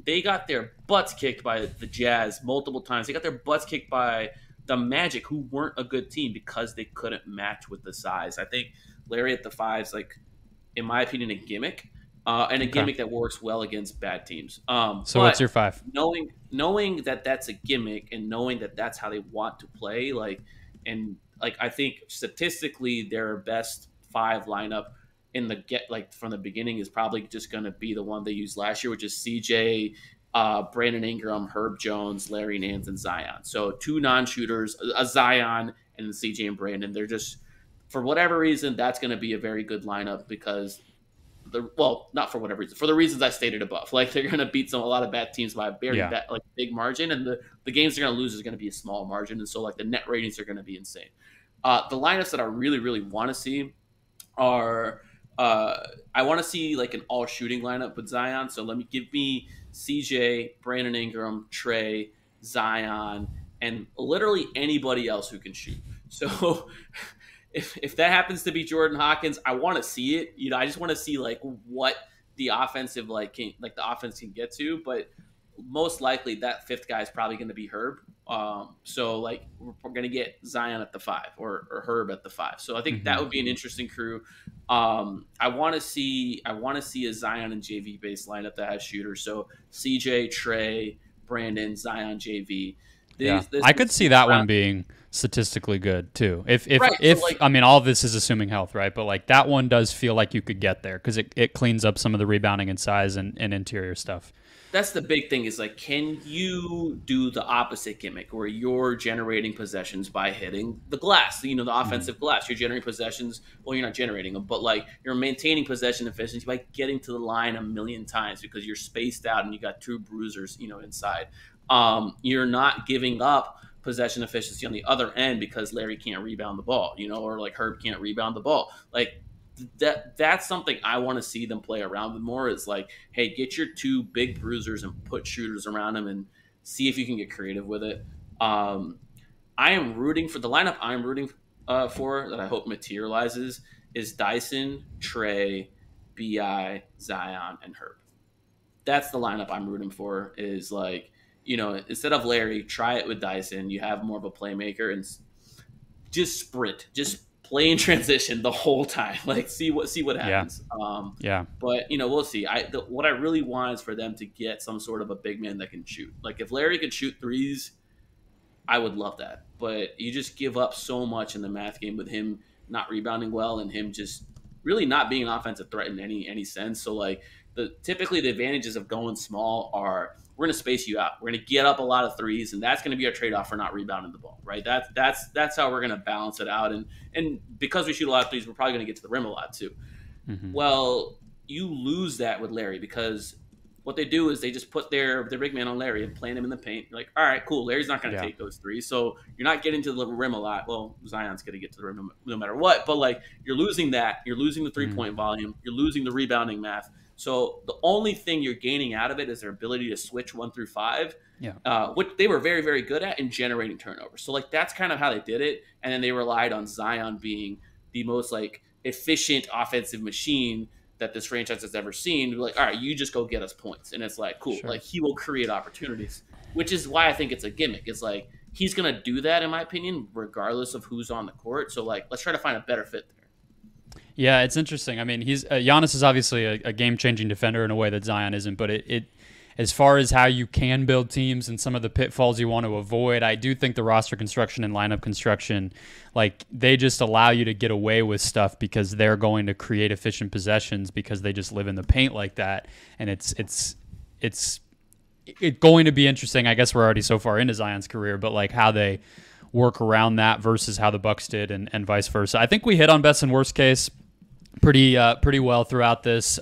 Speaker 3: they got their butts kicked by the Jazz multiple times. They got their butts kicked by the Magic, who weren't a good team because they couldn't match with the size. I think Larry at the 5's like, in my opinion, a gimmick, and a gimmick that works well against bad teams.
Speaker 1: So what's your 5?
Speaker 3: Knowing that that's a gimmick and knowing that that's how they want to play, I think statistically their best 5 lineup from the beginning is probably just going to be the one they used last year, which is CJ, Brandon Ingram, Herb Jones, Larry Nance, and Zion. So 2 non-shooters, a Zion and then CJ and Brandon. They're just, for whatever reason, that's going to be a very good lineup because not for whatever reason, for the reasons I stated above. Like, they're going to beat a lot of bad teams by a very big margin, and the games they're going to lose is going to be a small margin, and so like the net ratings are going to be insane. The lineups that I really, really want to see are I want to see like an all shooting lineup with Zion. So give me CJ, Brandon Ingram, Trey, Zion, and literally anybody else who can shoot. So if that happens to be Jordan Hawkins, I want to see it. I just want to see like what the offensive the offense can get to. But most likely that 5th guy is probably going to be Herb. So like we're going to get Zion at the 5 or Herb at the 5. So I think that would be an interesting crew. I want to see a Zion and JV based lineup that has shooters. So CJ, Trey, Brandon, Zion, JV.
Speaker 1: I could see that one being statistically good too. I mean, all of this is assuming health, right? But like that one does feel like you could get there because it cleans up some of the rebounding and size and interior stuff.
Speaker 3: That's the big thing is like, can you do the opposite gimmick where you're generating possessions by hitting the glass, the offensive glass? You're generating possessions. Well, you're not generating them, but like you're maintaining possession efficiency by getting to the line a million times because you're spaced out and you got 2 bruisers, inside. You're not giving up possession efficiency on the other end because Larry can't rebound the ball, or like Herb can't rebound the ball. Like, that's something I want to see them play around with more is like, hey, get your 2 big bruisers and put shooters around them and see if you can get creative with it. I am rooting for the lineup. I'm rooting for that I hope materializes is Dyson, Trey, BI, Zion, and Herb. That's the lineup I'm rooting for is like, instead of Larry, try it with Dyson. You have more of a playmaker and just sprint, just play in transition the whole time. Like see what happens. But we'll see. What I really want is for them to get some sort of a big man that can shoot. Like if Larry could shoot threes, I would love that. but you just give up so much in the math game with him not rebounding well and him just really not being an offensive threat in any sense. So like typically the advantages of going small are we're going to space you out. We're going to get up a lot of threes, and that's going to be our trade-off for not rebounding the ball, right? That's how we're going to balance it out. And because we shoot a lot of threes, we're probably going to get to the rim a lot too. Mm-hmm. Well, you lose that with Larry because what they do is they just put their big man on Larry and plant him in the paint. You're like, all right, cool. Larry's not going to take those threes, so you're not getting to the rim a lot. Well, Zion's going to get to the rim no matter what, but like you're losing that. You're losing the three-point volume. You're losing the rebounding math. So the only thing you're gaining out of it is their ability to switch 1 through 5, which they were very, very good at in generating turnovers. So like that's kind of how they did it, and then they relied on Zion being the most like efficient offensive machine that this franchise has ever seen. Like, all right, you just go get us points, and it's like cool. Sure. Like he will create opportunities, which is why I think it's a gimmick. It's like he's gonna do that in my opinion, regardless of who's on the court. So like let's try to find a better fit there.
Speaker 1: Yeah, it's interesting. I mean, Giannis is obviously a game-changing defender in a way that Zion isn't, but it as far as how you can build teams and some of the pitfalls you want to avoid, I do think the roster construction and lineup construction, like they just allow you to get away with stuff because they're going to create efficient possessions because they just live in the paint like that, and it's going to be interesting. I guess we're already so far into Zion's career, but like how they work around that versus how the Bucks did and vice versa. I think we hit on best and worst case pretty well throughout this. They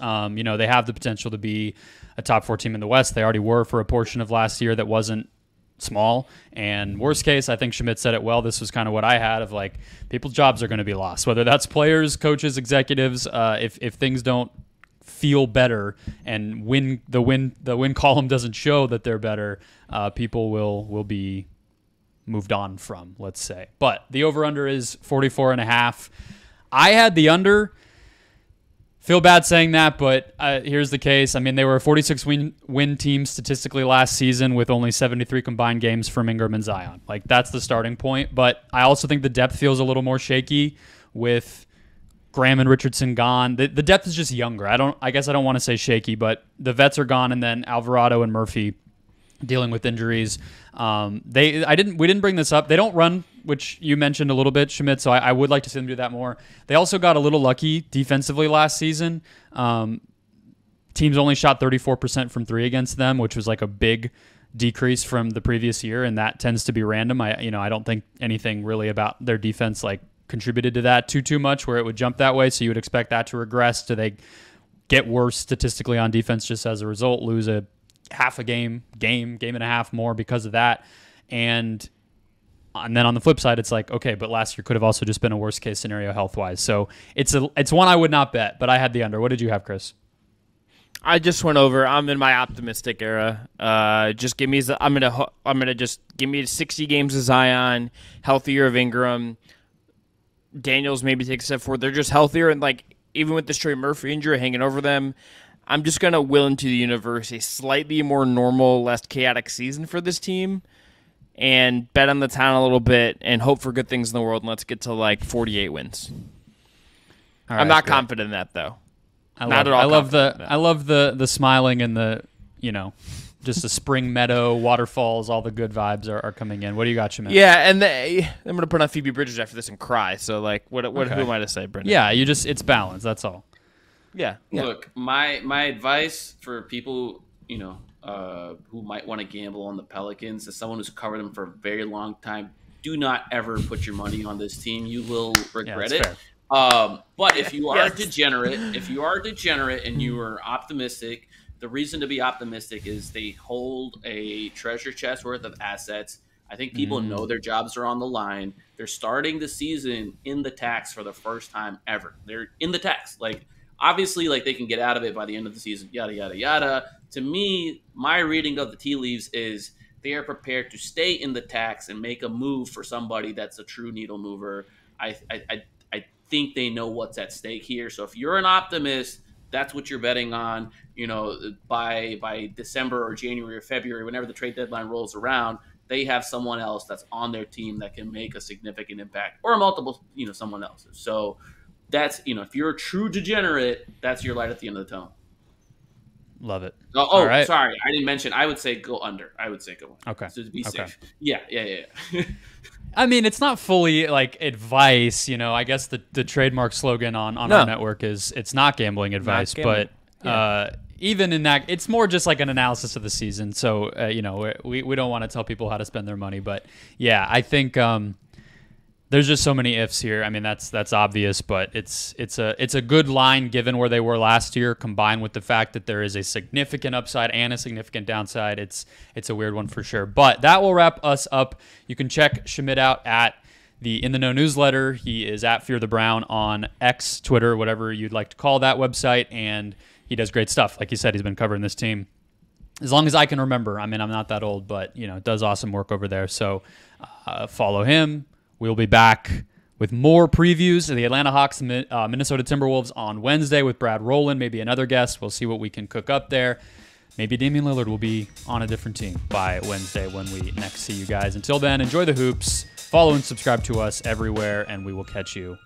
Speaker 1: have the potential to be a top 4 team in the West. They already were for a portion of last year that wasn't small. And worst case, I think Schmidt said it well. This was kind of what I had of like people's jobs are going to be lost, whether that's players, coaches, executives. If things don't feel better and the win column doesn't show that they're better, people will be moved on from, let's say. But the over-under is 44.5. I had the under. Feel bad saying that, but here's the case. I mean, they were a 46 win team statistically last season with only 73 combined games from Ingram and Zion. Like, that's the starting point. But I also think the depth feels a little more shaky with Graham and Richardson gone. The depth is just younger. I guess I don't want to say shaky, but the vets are gone, and then Alvarado and Murphy dealing with injuries. We didn't bring this up. They don't run, which you mentioned a little bit, Schmidt, so I would like to see them do that more. They also got a little lucky defensively last season. Teams only shot 34% from 3 against them, which was like a big decrease from the previous year, and that tends to be random. I don't think anything really about their defense like contributed to that too much where it would jump that way, so you would expect that to regress. Do they get worse statistically on defense just as a result, lose a half a game and a half more because of that? And then on the flip side, it's like, okay, but last year could have also just been a worst case scenario health-wise. So it's one I would not bet, but I had the under. What did you have, Chris?
Speaker 2: I just went over. I'm in my optimistic era. Just give me. I'm gonna just give me 60 games of Zion, healthier of Ingram. Daniels maybe take a step forward. They're just healthier, and like even with the Trey Murphy injury hanging over them, I'm just gonna will into the universe a slightly more normal, less chaotic season for this team, and bet on the town a little bit and hope for good things in the world. And let's get to like 48 wins. Right, I'm not confident in that though.
Speaker 1: I love the smiling and the, just the spring meadow, waterfalls, all the good vibes are coming in. What do you got, Schmidt?
Speaker 2: Yeah, and I'm going to put on Phoebe Bridgers after this and cry. So, like, who am I to say, Brendan?
Speaker 1: Yeah, it's balance. That's all.
Speaker 2: Yeah.
Speaker 3: Look, my advice for people, who might want to gamble on the Pelicans, as someone who's covered them for a very long time, do not ever put your money on this team. You will regret it. Fair. But if you are degenerate, and you are optimistic, the reason to be optimistic is they hold a treasure chest worth of assets. I think people know their jobs are on the line. They're starting the season in the tax for the first time ever. They're in the tax. Like, obviously, like they can get out of it by the end of the season, yada, yada, yada. To me, my reading of the tea leaves is they are prepared to stay in the tax and make a move for somebody that's a true needle mover. I think they know what's at stake here. So if you're an optimist, that's what you're betting on. By December or January or February, whenever the trade deadline rolls around, they have someone else that's on their team that can make a significant impact, or multiple, someone else's. So that's, if you're a true degenerate, that's your light at the end of the tunnel.
Speaker 1: Love it.
Speaker 3: Oh, right. Sorry, I didn't mention. I would say go under. Okay.
Speaker 1: So
Speaker 3: to be
Speaker 1: okay.
Speaker 3: safe. Yeah.
Speaker 1: I mean, it's not fully like advice, you know. I guess the trademark slogan on our network is it's not gambling advice, but even in that, it's more just like an analysis of the season. So, you know, we don't want to tell people how to spend their money, but yeah, I think there's just so many ifs here. I mean, that's obvious, but it's a good line given where they were last year, combined with the fact that there is a significant upside and a significant downside. It's a weird one for sure. But that will wrap us up. You can check Schmidt out at the In the Know newsletter. He is at Fear the Brown on X, Twitter, whatever you'd like to call that website, and he does great stuff. Like you said, he's been covering this team as long as I can remember. I mean, I'm not that old, but you know, does awesome work over there. So follow him. We'll be back with more previews of the Atlanta Hawks and Minnesota Timberwolves on Wednesday with Brad Rowland, maybe another guest. We'll see what we can cook up there. Maybe Damian Lillard will be on a different team by Wednesday when we next see you guys. Until then, enjoy the hoops. Follow and subscribe to us everywhere, and we will catch you